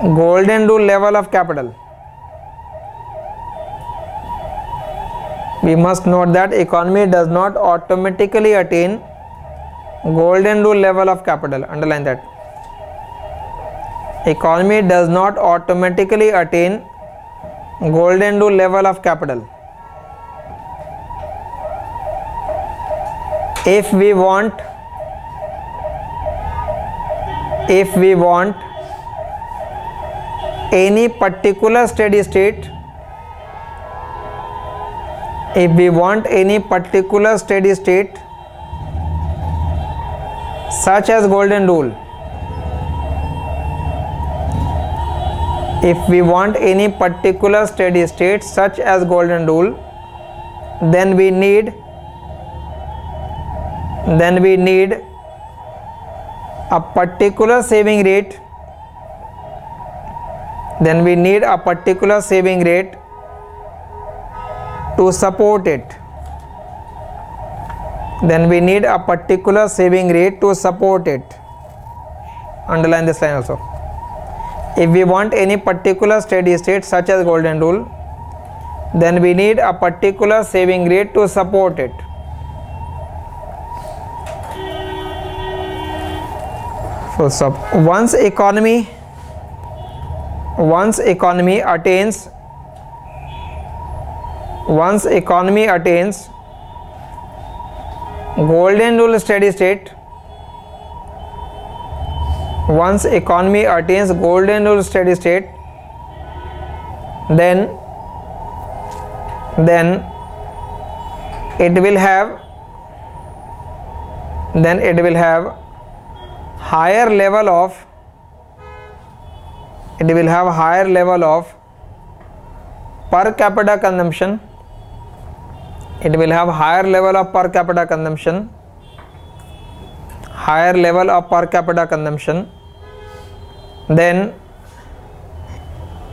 golden rule level of capital. We must note that economy does not automatically attain golden rule level of capital. Underline that. Economy does not automatically attain golden rule level of capital. If we want any particular steady state, such as golden rule, then we need a particular saving rate. To support it. Underline this line also. If we want any particular steady state such as golden rule, then we need a particular saving rate to support it. Full stop. Once economy attains golden rule steady state, then it will have higher level of per capita consumption. It will have higher level of per capita consumption, than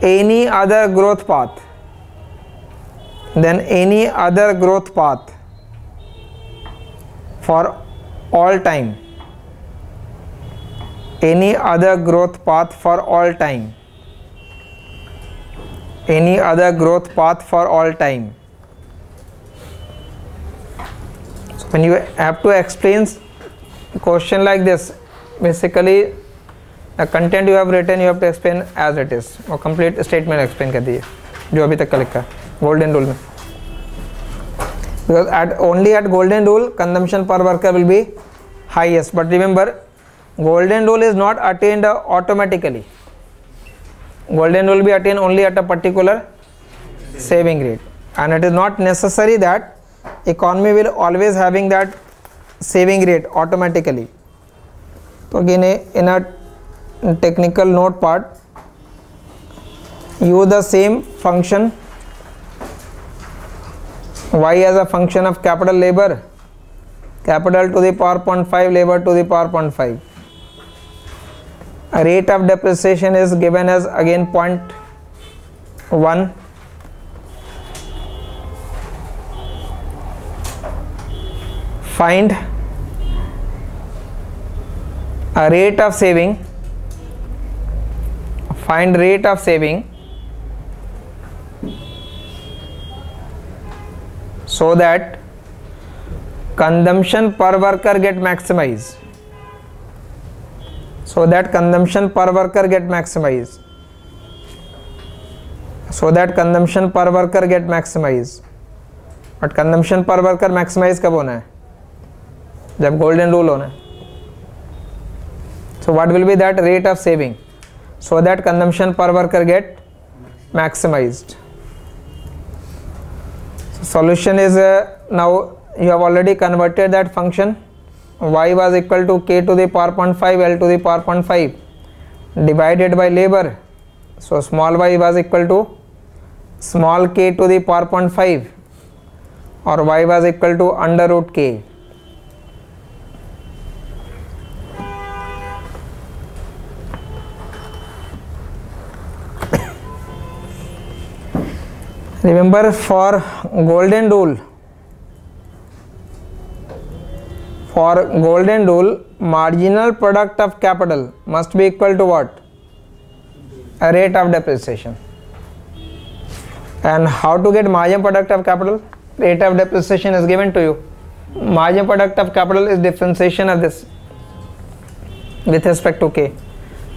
any other growth path, for all time. Any other growth path for all time. So when you have to explain a question like this, basically the content you have written you have to explain as it is, और complete statement explain कर दीजिए जो अभी तक का लिखा है golden rule में. Because only at golden rule consumption per worker will be highest, but remember golden rule is not attained automatically. Golden rule will be attained only at a particular saving rate, and it is not necessary that economy will always having that saving rate automatically. So again in a technical note part, use the same function y as a function of capital labor, capital to the power 0.5, labor to the power 0.5. A rate of depreciation is given as again 0.1. Find a rate of saving. Find rate of saving so that consumption per worker get maximized. But consumption per worker maximize कब होना है? जब golden rule होना है. So what will be that rate of saving so that consumption per worker get maximized? So solution is now you have already converted that function. Y was equal to k to the power 0.5 L to the power 0.5 divided by labor. So small y was equal to small k to the power 0.5, or y was equal to under root k. Remember, for golden rule, marginal product of capital must be equal to what? A rate of depreciation. And how to get marginal product of capital? Rate of depreciation is given to you. Marginal product of capital is differentiation of this with respect to k.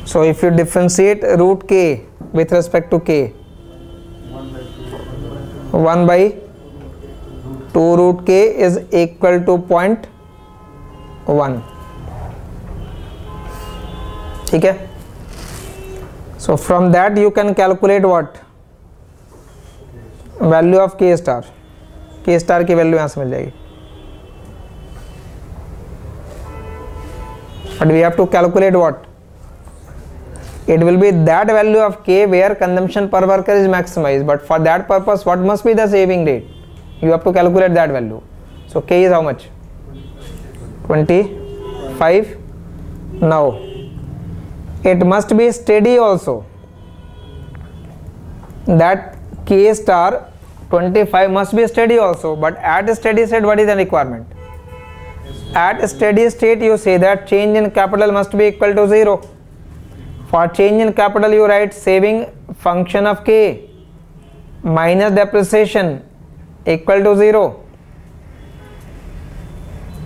So if you differentiate root k with respect to k, 1 by 2 root k is equal to 0.1. ठीक है? So from that you can calculate what? Value of k star. K star की value यहाँ से मिल जाएगी. But we have to calculate what? It will be that value of k where consumption per worker is maximized. But for that purpose, what must be the saving rate? You have to calculate that value. So k is how much? 25. Now it must be steady also. That k star 25 must be steady also. But at steady state, what is the requirement? At steady state, you say that change in capital must be equal to 0. For change in capital, you write saving function of k minus depreciation equal to 0,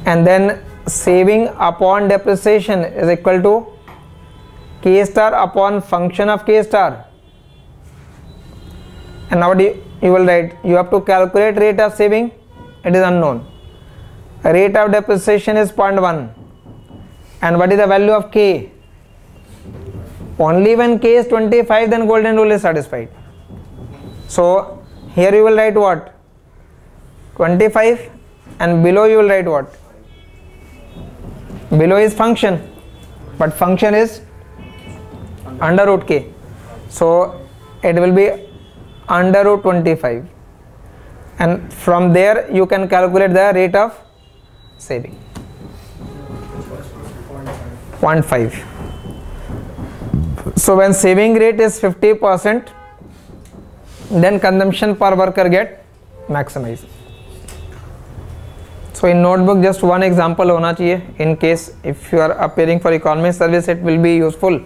and then saving upon depreciation is equal to k star upon function of k star. And now you will write, you have to calculate rate of saving, it is unknown. Rate of depreciation is 0.1, and what is the value of k? Only when k is 25, then golden rule is satisfied. So here you will write what? 25 and below you will write what? Below is function, but function is under root k, so it will be under root 25, and from there you can calculate the rate of saving, 0.5. So when saving rate is 50%, then consumption per worker get maximized. So in notebook just one example होना चाहिए, in case if you are appearing for economy service it will be useful,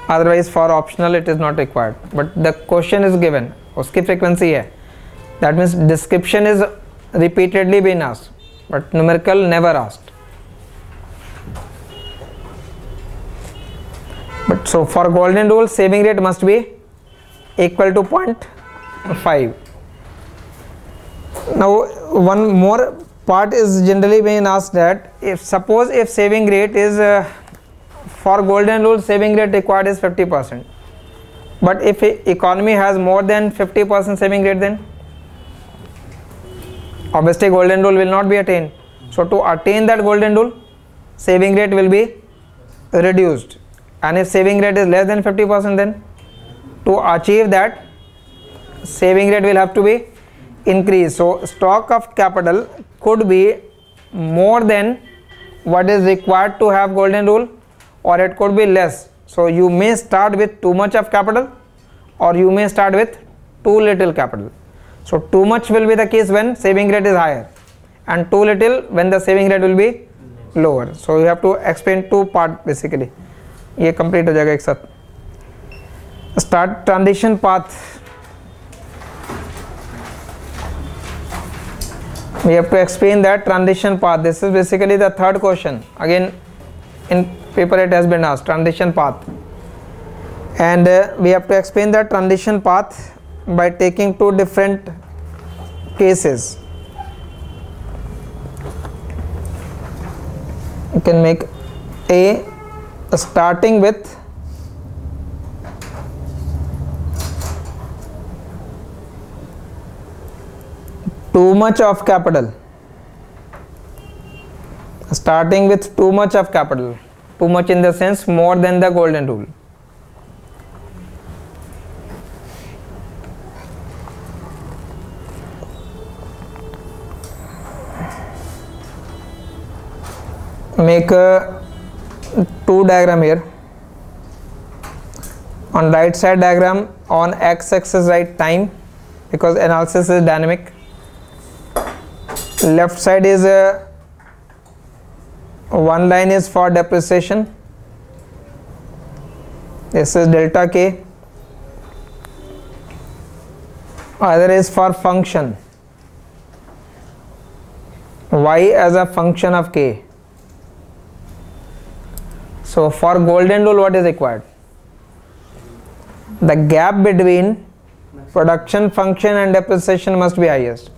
otherwise for optional it is not required, but the question is given, उसकी frequency है, that means description is repeatedly been asked but numerical never asked. But so for golden rule saving rate must be equal to 0.5. Now one more part is generally being asked, that if suppose if saving rate is for golden rule saving rate required is 50%, but if economy has more than 50% saving rate, then obviously golden rule will not be attained. So to attain that golden rule saving rate will be reduced, and if saving rate is less than 50%, then to achieve that saving rate will have to be increased. So stock of capital could be more than what is required to have golden rule, or it could be less. So you may start with too much of capital, or you may start with too little capital. So too much will be the case when saving rate is higher, and too little when the saving rate will be lower. So you have to explain two part basically. ये complete हो जाएगा एक साथ. Start transition path. We have to explain that transition path. This is basically the third question. Again, in paper it has been asked, transition path. And we have to explain that transition path by taking two different cases. You can make A starting with too much of capital, starting with too much of capital, too much in the sense more than the golden rule. Make a two diagram here. On right side diagram, on x-axis write time because analysis is dynamic. Left side is one line is for depreciation. This is delta k. Other is for function, y as a function of k. So for golden rule what is required? The gap between production function and depreciation must be highest.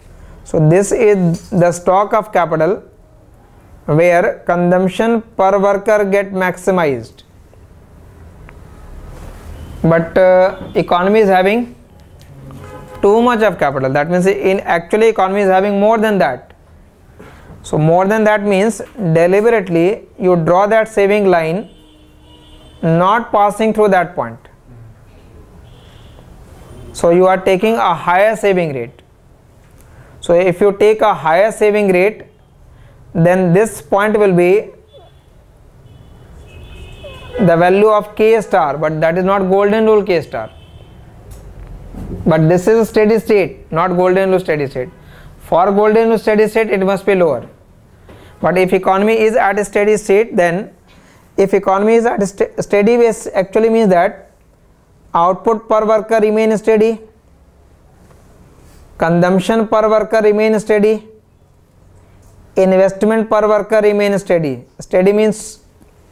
So this is the stock of capital where consumption per worker get maximized, but economy is having too much of capital. That means in actually economy is having more than that. So more than that means deliberately you draw that saving line not passing through that point. So you are taking a higher saving rate. So if you take a higher saving rate, then this point will be the value of k star, but that is not golden rule k star. But this is steady state, not golden rule steady state. For golden rule steady state it must be lower. But if economy is at a steady state, then if economy is at a steady base actually means that output per worker remain steady, consumption per worker remain steady, investment per worker remain steady. Steady means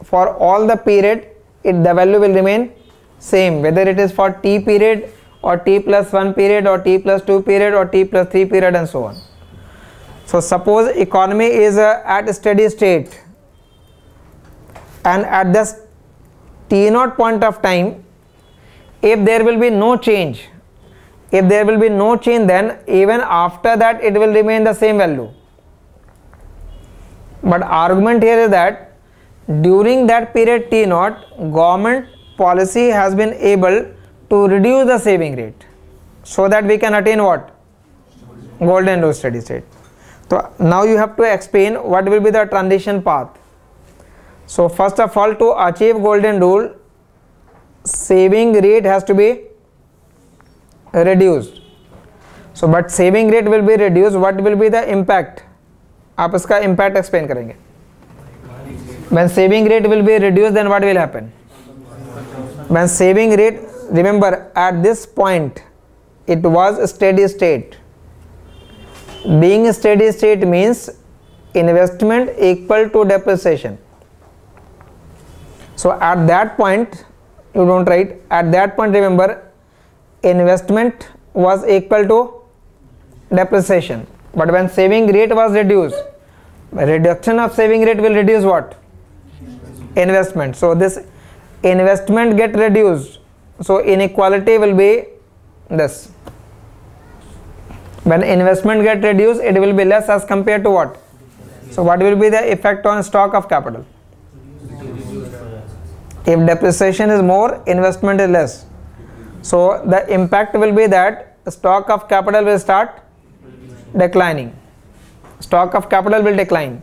for all the period the value will remain same, whether it is for t period or t plus 1 period or t plus 2 period or t plus 3 period and so on. So suppose economy is at a steady state, and at this t0 point of time if there will be no change, then even after that it will remain the same value. But argument here is that during that period T naught, government policy has been able to reduce the saving rate so that we can attain what? Golden rule steady state. So now you have to explain what will be the transition path. So first of all, to achieve golden rule, saving rate has to be reduced. So but saving rate will be reduced, what will be the impact? आप इसका impact explain करेंगे. When saving rate will be reduced, then what will happen? When saving rate, remember at this point it was steady state. Being steady state means investment equal to depreciation. So at that point, you don't write, at that point remember investment was equal to depreciation. But when saving rate was reduced, reduction of saving rate will reduce what? Investment. So this investment get reduced, so inequality will be this. When investment get reduced, it will be less as compared to what? So what will be the effect on stock of capital? If depreciation is more, investment is less. So the impact will be that stock of capital will start declining. Stock of capital will decline.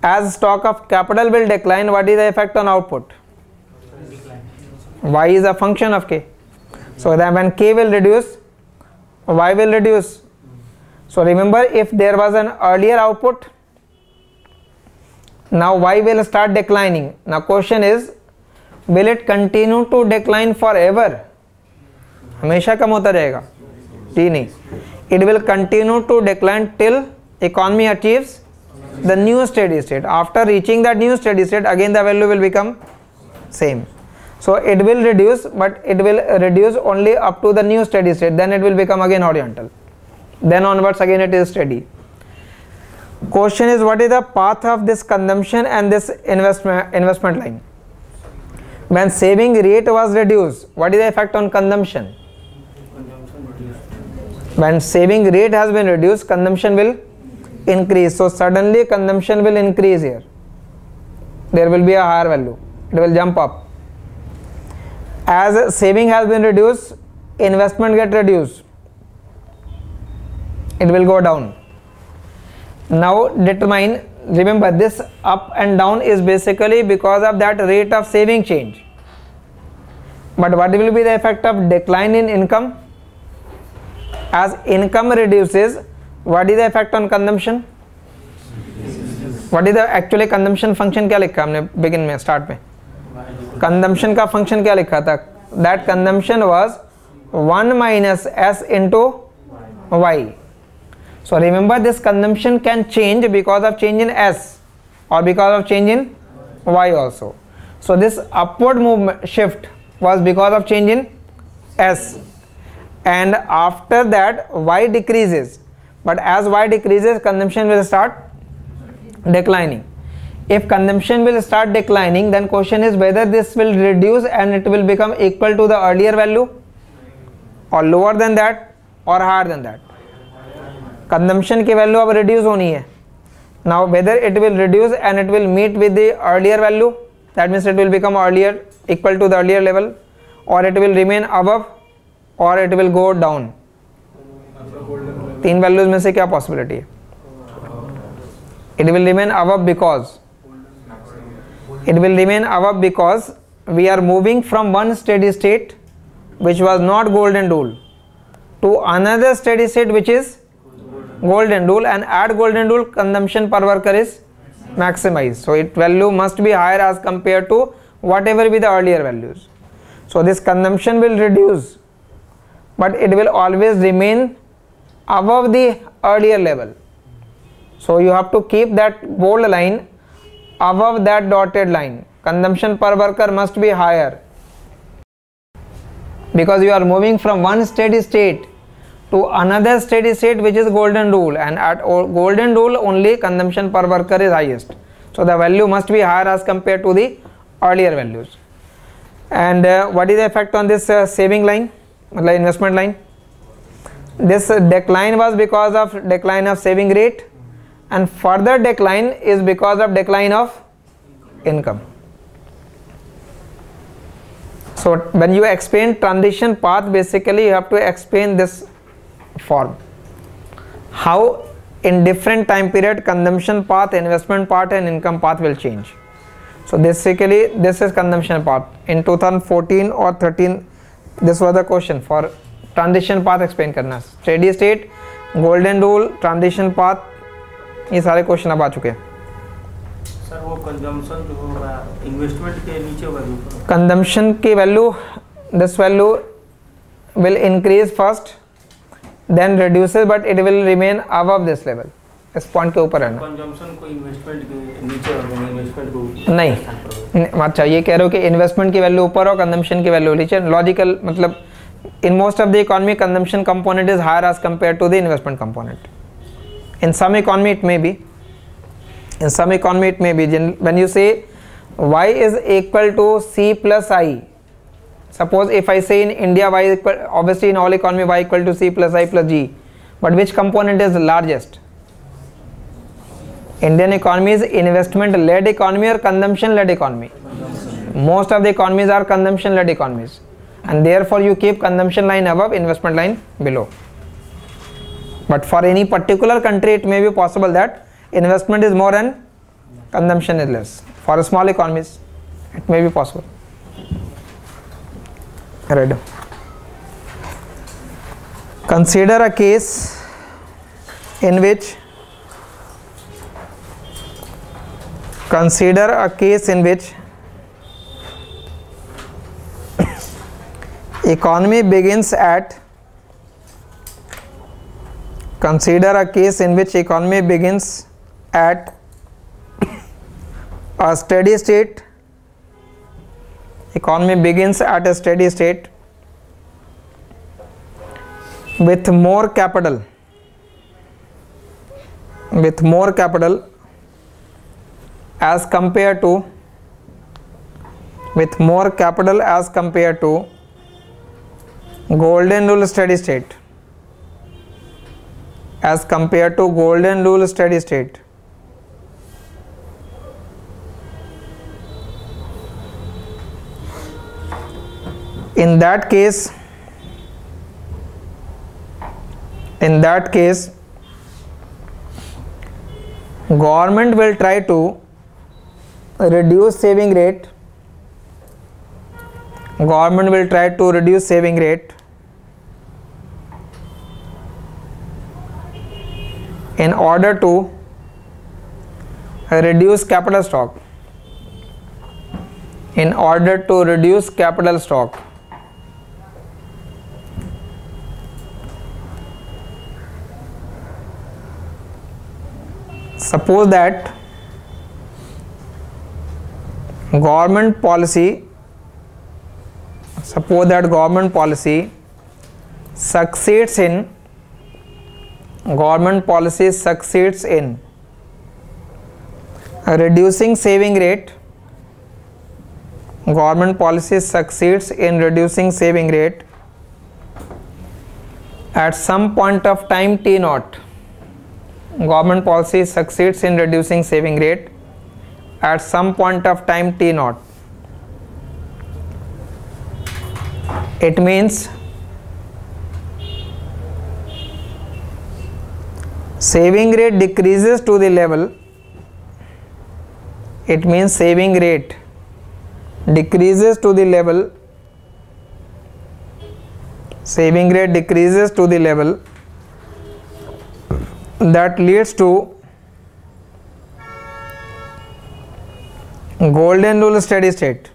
As stock of capital will decline, what is the effect on output? Y is a function of K. So then when K will reduce, Y will reduce. So remember, if there was an earlier output, now Y will start declining. Now question is, will it continue to decline forever? हमेशा कम होता रहेगा? जी नहीं. It will continue to decline till economy achieves the new steady state. After reaching that new steady state, again the value will become same. So it will reduce, but it will reduce only up to the new steady state. Then it will become again horizontal. Then onwards again it is steady. Question is, what is the path of this consumption and this investment line? When saving rate was reduced, what is the effect on consumption? When saving rate has been reduced, consumption will increase. So suddenly consumption will increase here. There will be a higher value. It will jump up. As saving has been reduced, investment get reduced. It will go down. Now determine, remember this up and down is basically because of that rate of saving change. But what will be the effect of decline in income? As income reduces, what is the effect on consumption? What is the actually consumption function? क्या लिखा हमने begin में start में? Consumption का function क्या लिखा था? That consumption was 1 minus S into Y. So remember, this consumption can change because of change in S or because of change in Y also. So this upward movement shift was because of change in S, and after that Y decreases. But as Y decreases, consumption will start declining. If consumption will start declining, then question is whether this will reduce and it will become equal to the earlier value, or lower than that, or higher than that. Consumption की value अब reduce होनी है. Now whether it will reduce and it will meet with the earlier value, that means it will become earlier, equal to the earlier level, or it will remain above, or it will go down. तीन values में से क्या possibility है? It will remain above because we are moving from one steady state which was not golden rule to another steady state which is golden rule, and at golden rule consumption per worker is maximized. So its value must be higher as compared to whatever be the earlier values. So this consumption will reduce, but it will always remain above the earlier level. So you have to keep that bold line above that dotted line. Consumption per worker must be higher, because you are moving from one steady state to another steady state which is golden rule, and at golden rule only consumption per worker is highest. So the value must be higher as compared to the earlier values. And what is the effect on this saving line, like investment line? This decline was because of decline of saving rate, and further decline is because of decline of income. So when you explain transition path, basically you have to explain this form, how in different time period consumption path, investment path and income path will change. So basically this is consumption path. In 2014 or 13 this was the question for transition path explain करना, steady state, golden rule, transition path, ये सारे question अब आ चुके हैं. Sir वो consumption जो होगा investment के नीचे वैल्यू, कंजम्पशन की value, this value will increase first then reduces but it will remain above this level. इस पॉइंट के ऊपर रहना. कंजम्पशन को इन्वेस्टमेंट के नीचे और इन्वेस्टमेंट को नहीं, अच्छा ये कह रहे हो कि इन्वेस्टमेंट की वैल्यू ऊपर और कंजम्पशन की वैल्यू नीचे. लॉजिकल मतलब in most of the economy consumption component is higher as compare to the investment component. In some economy it may be, in some economy it may be. When you say y is equal to c plus I, suppose if I say in India y is equal, obviously in all economy y equal to c plus I plus g, but which component is largest? Indian economy is investment led economy or consumption led economy? Most of the economies are consumption led economies, and therefore you keep consumption line above, investment line below. But for any particular country it may be possible that investment is more and consumption is less. For small economies it may be possible. Right. Consider a case in which economy begins at a steady state. Economy begins at a steady state with more capital as compared to golden rule steady state. In that case government will try to reduce saving rate. In order to reduce capital stock. Suppose that government policy succeeds in reducing saving rate. At some point of time t naught. Government policy succeeds in reducing saving rate at some point of time t naught. It means saving rate decreases to the level. That leads to golden rule steady state.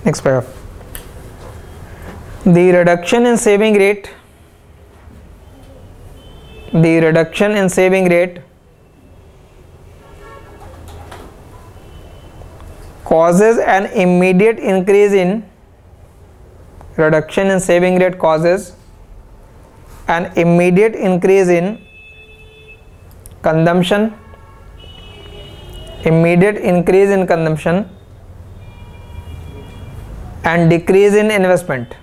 Next paragraph. The reduction in saving rate causes an immediate increase in consumption and decrease in investment,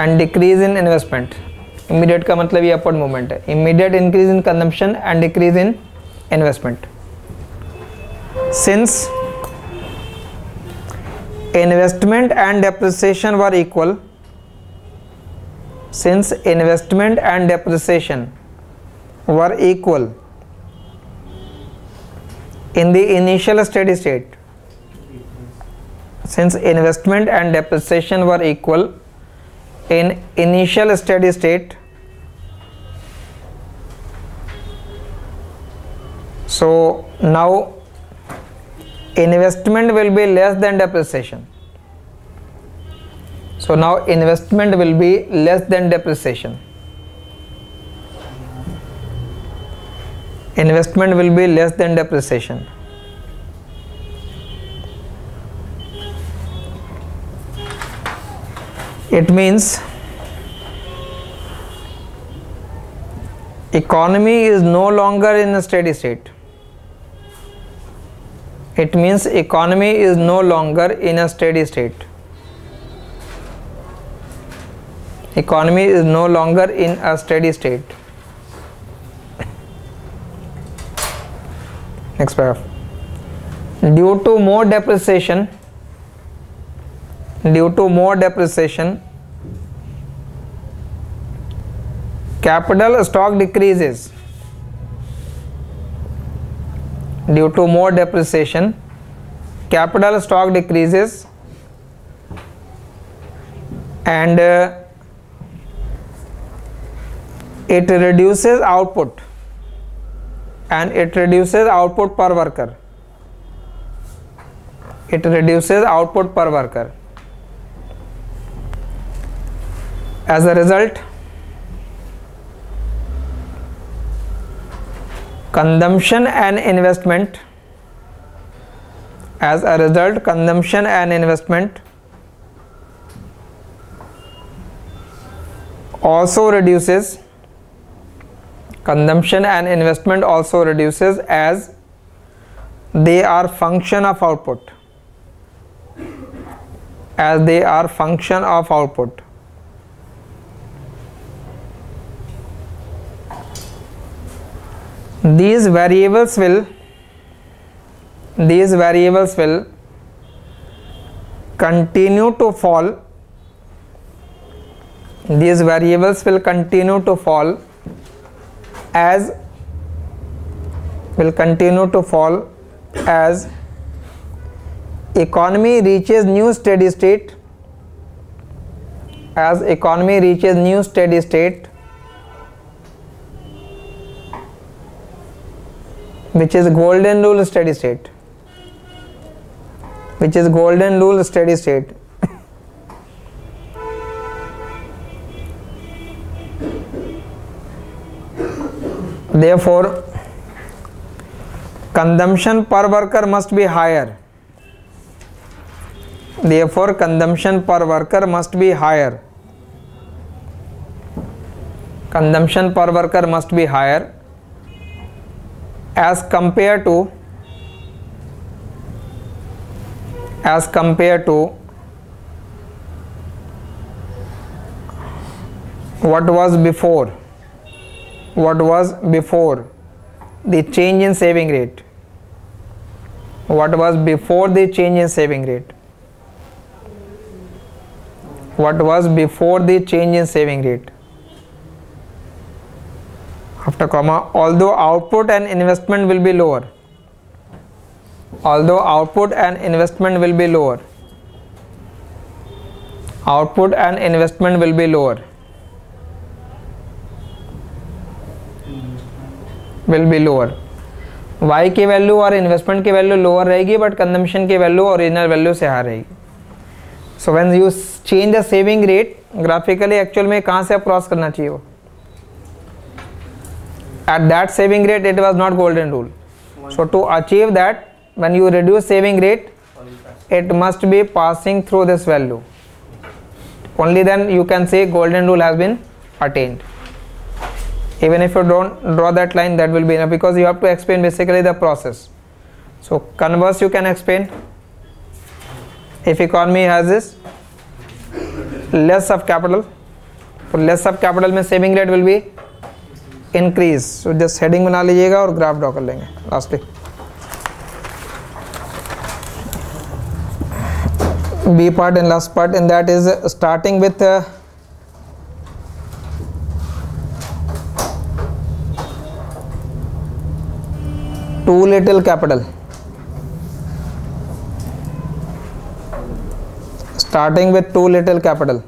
and decrease in investment. Immediate का मतलब ये upward movement है. Immediate increase in consumption and decrease in investment. Since investment and depreciation were equal, since investment and depreciation were equal in the initial steady state, since investment and depreciation were equal in initial steady state, so now investment will be less than depreciation. So now investment will be less than depreciation. Investment will be less than depreciation. It means economy is no longer in a steady state. It means economy is no longer in a steady state. Economy is no longer in a steady state. Next paragraph. Due to more depreciation, capital stock decreases. Due to more depreciation, capital stock decreases, and it reduces output, and it reduces output per worker. It reduces output per worker. As a result, consumption and investment, as a result, consumption and investment also reduces. Consumption and investment also reduces as they are function of output. As they are function of output. These variables will continue to fall. These variables will continue to fall as economy reaches new steady state. As economy reaches new steady state, which is golden rule steady state. Which is golden rule steady state. Therefore, consumption per worker must be higher. Therefore, consumption per worker must be higher. Consumption per worker must be higher as compared to what was before the change in saving rate. What was before the change in saving rate? What was before the change in saving rate? After comma, although output and investment will be lower. Although output and investment will be lower. Output and investment will be lower. Will be lower. Y की value और investment की value lower रहेगी, but consumption की value original value से high रहेगी. So when you change the saving rate graphically, actual में कहाँ से आप क्रॉस करना चाहिए वो? At that saving rate it was not golden rule. So to achieve that, when you reduce saving rate, it must be passing through this value. Only then you can say golden rule has been attained. Even if you don't draw that line, that will be enough, because you have to explain basically the process. So converse you can explain. if economy has this less of capital, तो less of capital में saving rate will be increase. So just heading बना लीजिएगा और graph draw कर लेंगे lastly. B part and last part, and that is starting with too little capital. Starting with too little capital.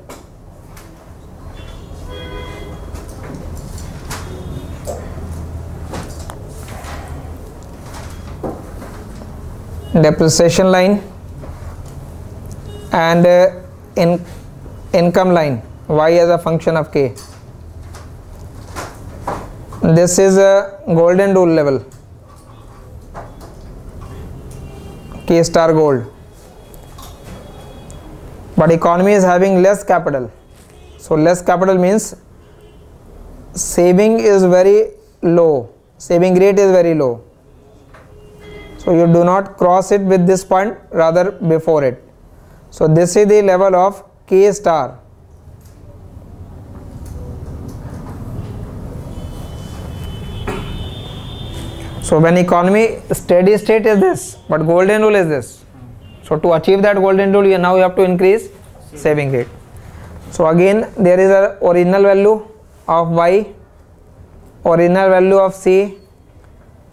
Depreciation line and income line, y as a function of k. This is a golden rule level, k star gold. But economy is having less capital, so less capital means saving is very low, saving rate is very low, so you do not cross it with this point, rather before it. So this is the level of k star. So when economy steady state is this, but golden rule is this. So to achieve that golden rule, you have to increase saving rate. So again there is a original value of y, original value of c,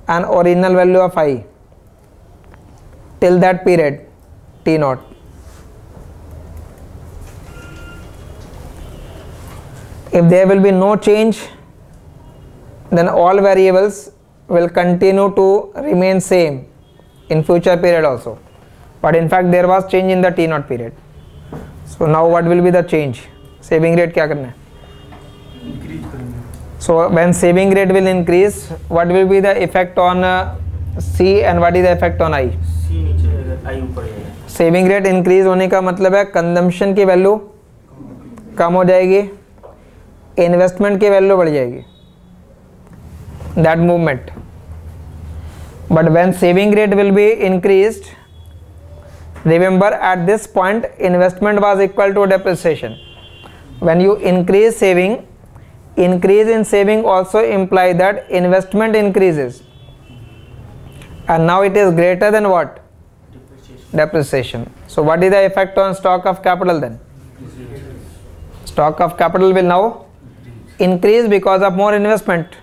and original value of I till that period t naught. If there will be no change, then all variables will continue to remain same in future period also. But in fact there was change in the t naught period. So now what will be the change? Saving rate क्या करना है? So when saving rate will increase, what will be the effect on C and what is the effect on I? C नीचे I ऊपर जाएगा. Saving rate increase होने का मतलब है consumption की वैल्यू कम हो जाएगी, इन्वेस्टमेंट की वैल्यू बढ़ जाएगी, that movement. But when saving rate will be increased, remember at this point investment was equal to depreciation. When you increase saving, increase in saving also imply that investment increases, and now it is greater than what? Depreciation. So what is the effect on stock of capital then? Stock of capital will now increase because of more investment.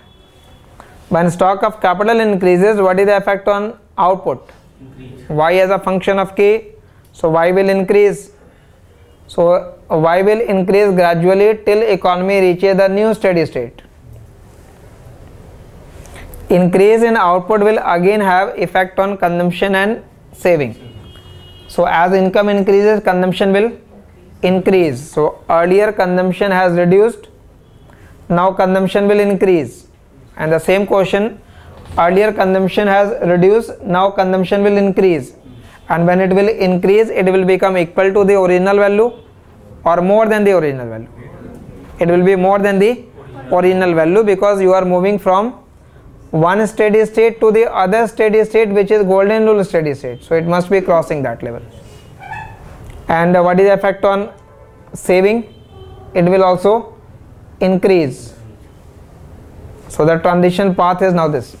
When stock of capital increases, what is the effect on output? Y as a function of k, so y will increase. So y will increase gradually till economy reaches the new steady state. Increase in output will again have effect on consumption and saving. So as income increases, consumption will increase. So earlier consumption has reduced, now consumption will increase. And the same question, earlier consumption has reduced, now consumption will increase. And when it will increase, it will become equal to the original value or more than the original value. It will be more than the original value because you are moving from one steady state to the other steady state, which is golden rule steady state. So it must be crossing that level. And what is the effect on saving? It will also increase. So the transition path is now this.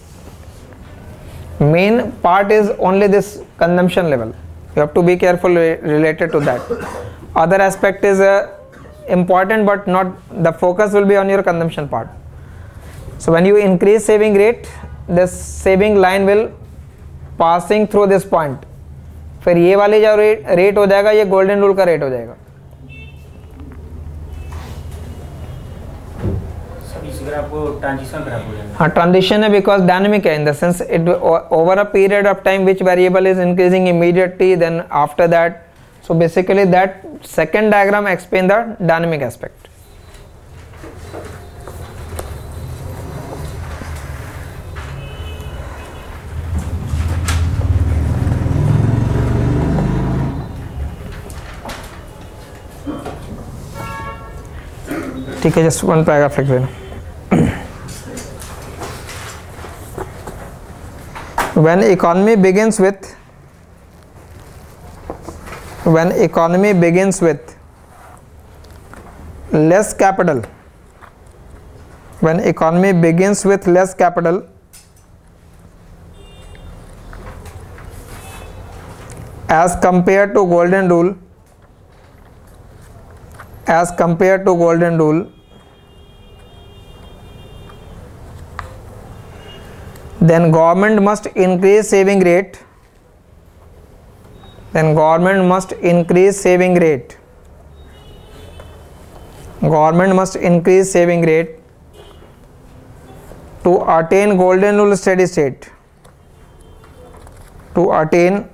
Main part is only this consumption level. You have to be careful related to that. Other aspect is important, but not the focus will be on your consumption part. So when you increase saving rate, this saving line will passing through this point. फिर ये वाले जो rate हो जाएगा, ये golden rule का rate हो जाएगा. हाँ, ट्रांजिशन है because dynamic है, in the sense it over a period of time which variable is increasing immediately, then after that. So basically that second diagram explains the dynamic aspect. ठीक है, just one paragraph लिख देना. When economy begins with when economy begins with less capital, when economy begins with less capital, as compared to golden rule, as compared to golden rule, then government must increase saving rate, then government must increase saving rate, government must increase saving rate to attain golden rule steady state, to attain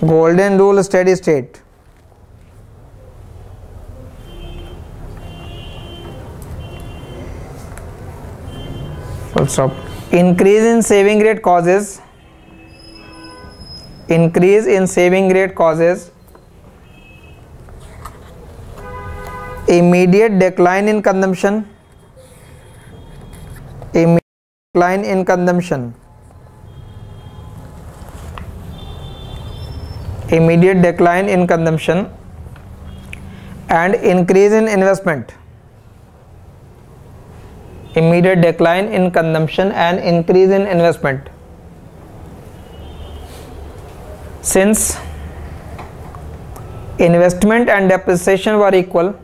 golden rule steady state. Full stop. Increase in saving rate causes, increase in saving rate causes immediate decline in consumption, immediate decline in consumption, immediate decline in consumption, and increase in investment, immediate decline in consumption and increase in investment. Since investment and depreciation were equal,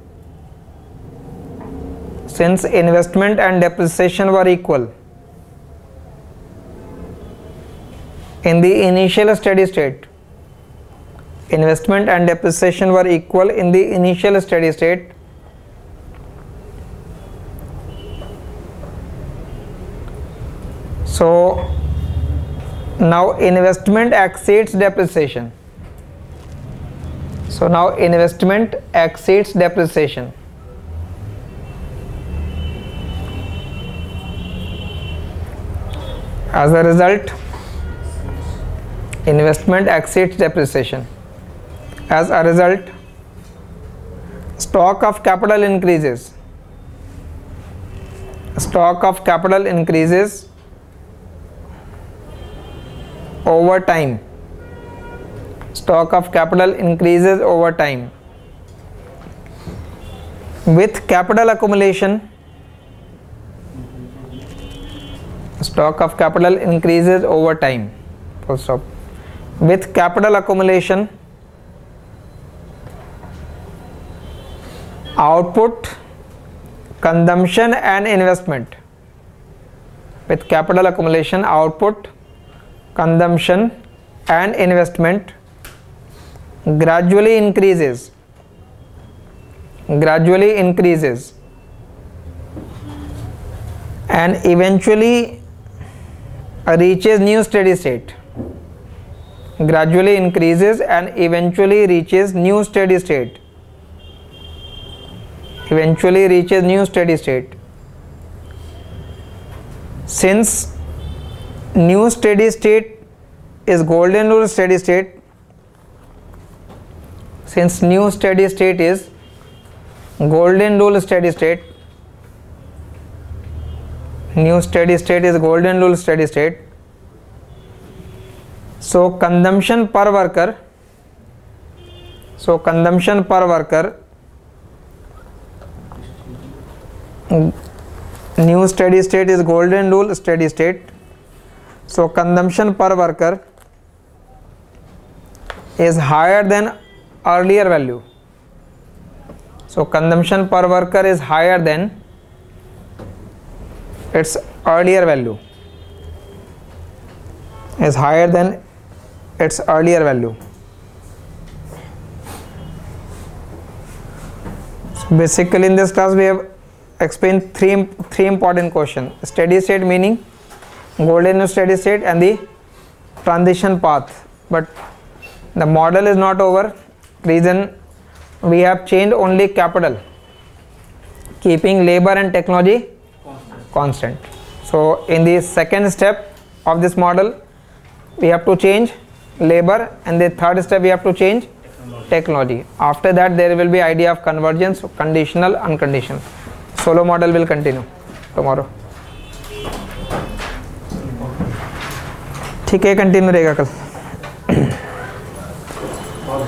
since investment and depreciation were equal in the initial steady state, investment and depreciation were equal in the initial steady state, so now investment exceeds depreciation, so now investment exceeds depreciation. As a result, investment exceeds depreciation. As a result, stock of capital increases, stock of capital increases over time, stock of capital increases over time. With capital accumulation, stock of capital increases over time. Full stop. With capital accumulation, output, consumption and investment, with capital accumulation, output, consumption and investment gradually increases, gradually increases and eventually reaches new steady state, gradually increases and eventually reaches new steady state, eventually reaches new steady state. Since new steady state is golden rule steady state, since new steady state is golden rule steady state, new steady state is golden rule steady state, so consumption per worker, so consumption per worker, new steady state is golden rule steady state, so consumption per worker is higher than earlier value, so consumption per worker is higher than its earlier value, is higher than its earlier value. So basically in this class we have explained three important questions: steady state meaning, golden steady state and the transition path. But the model is not over. Reason, we have changed only capital, keeping labor and technology constant. So in the second step of this model we have to change labor, and the third step we have to change technology. After that there will be idea of convergence, conditional, unconditional. Solow model will continue tomorrow. ठीक है, continue रहेगा कल. बहुत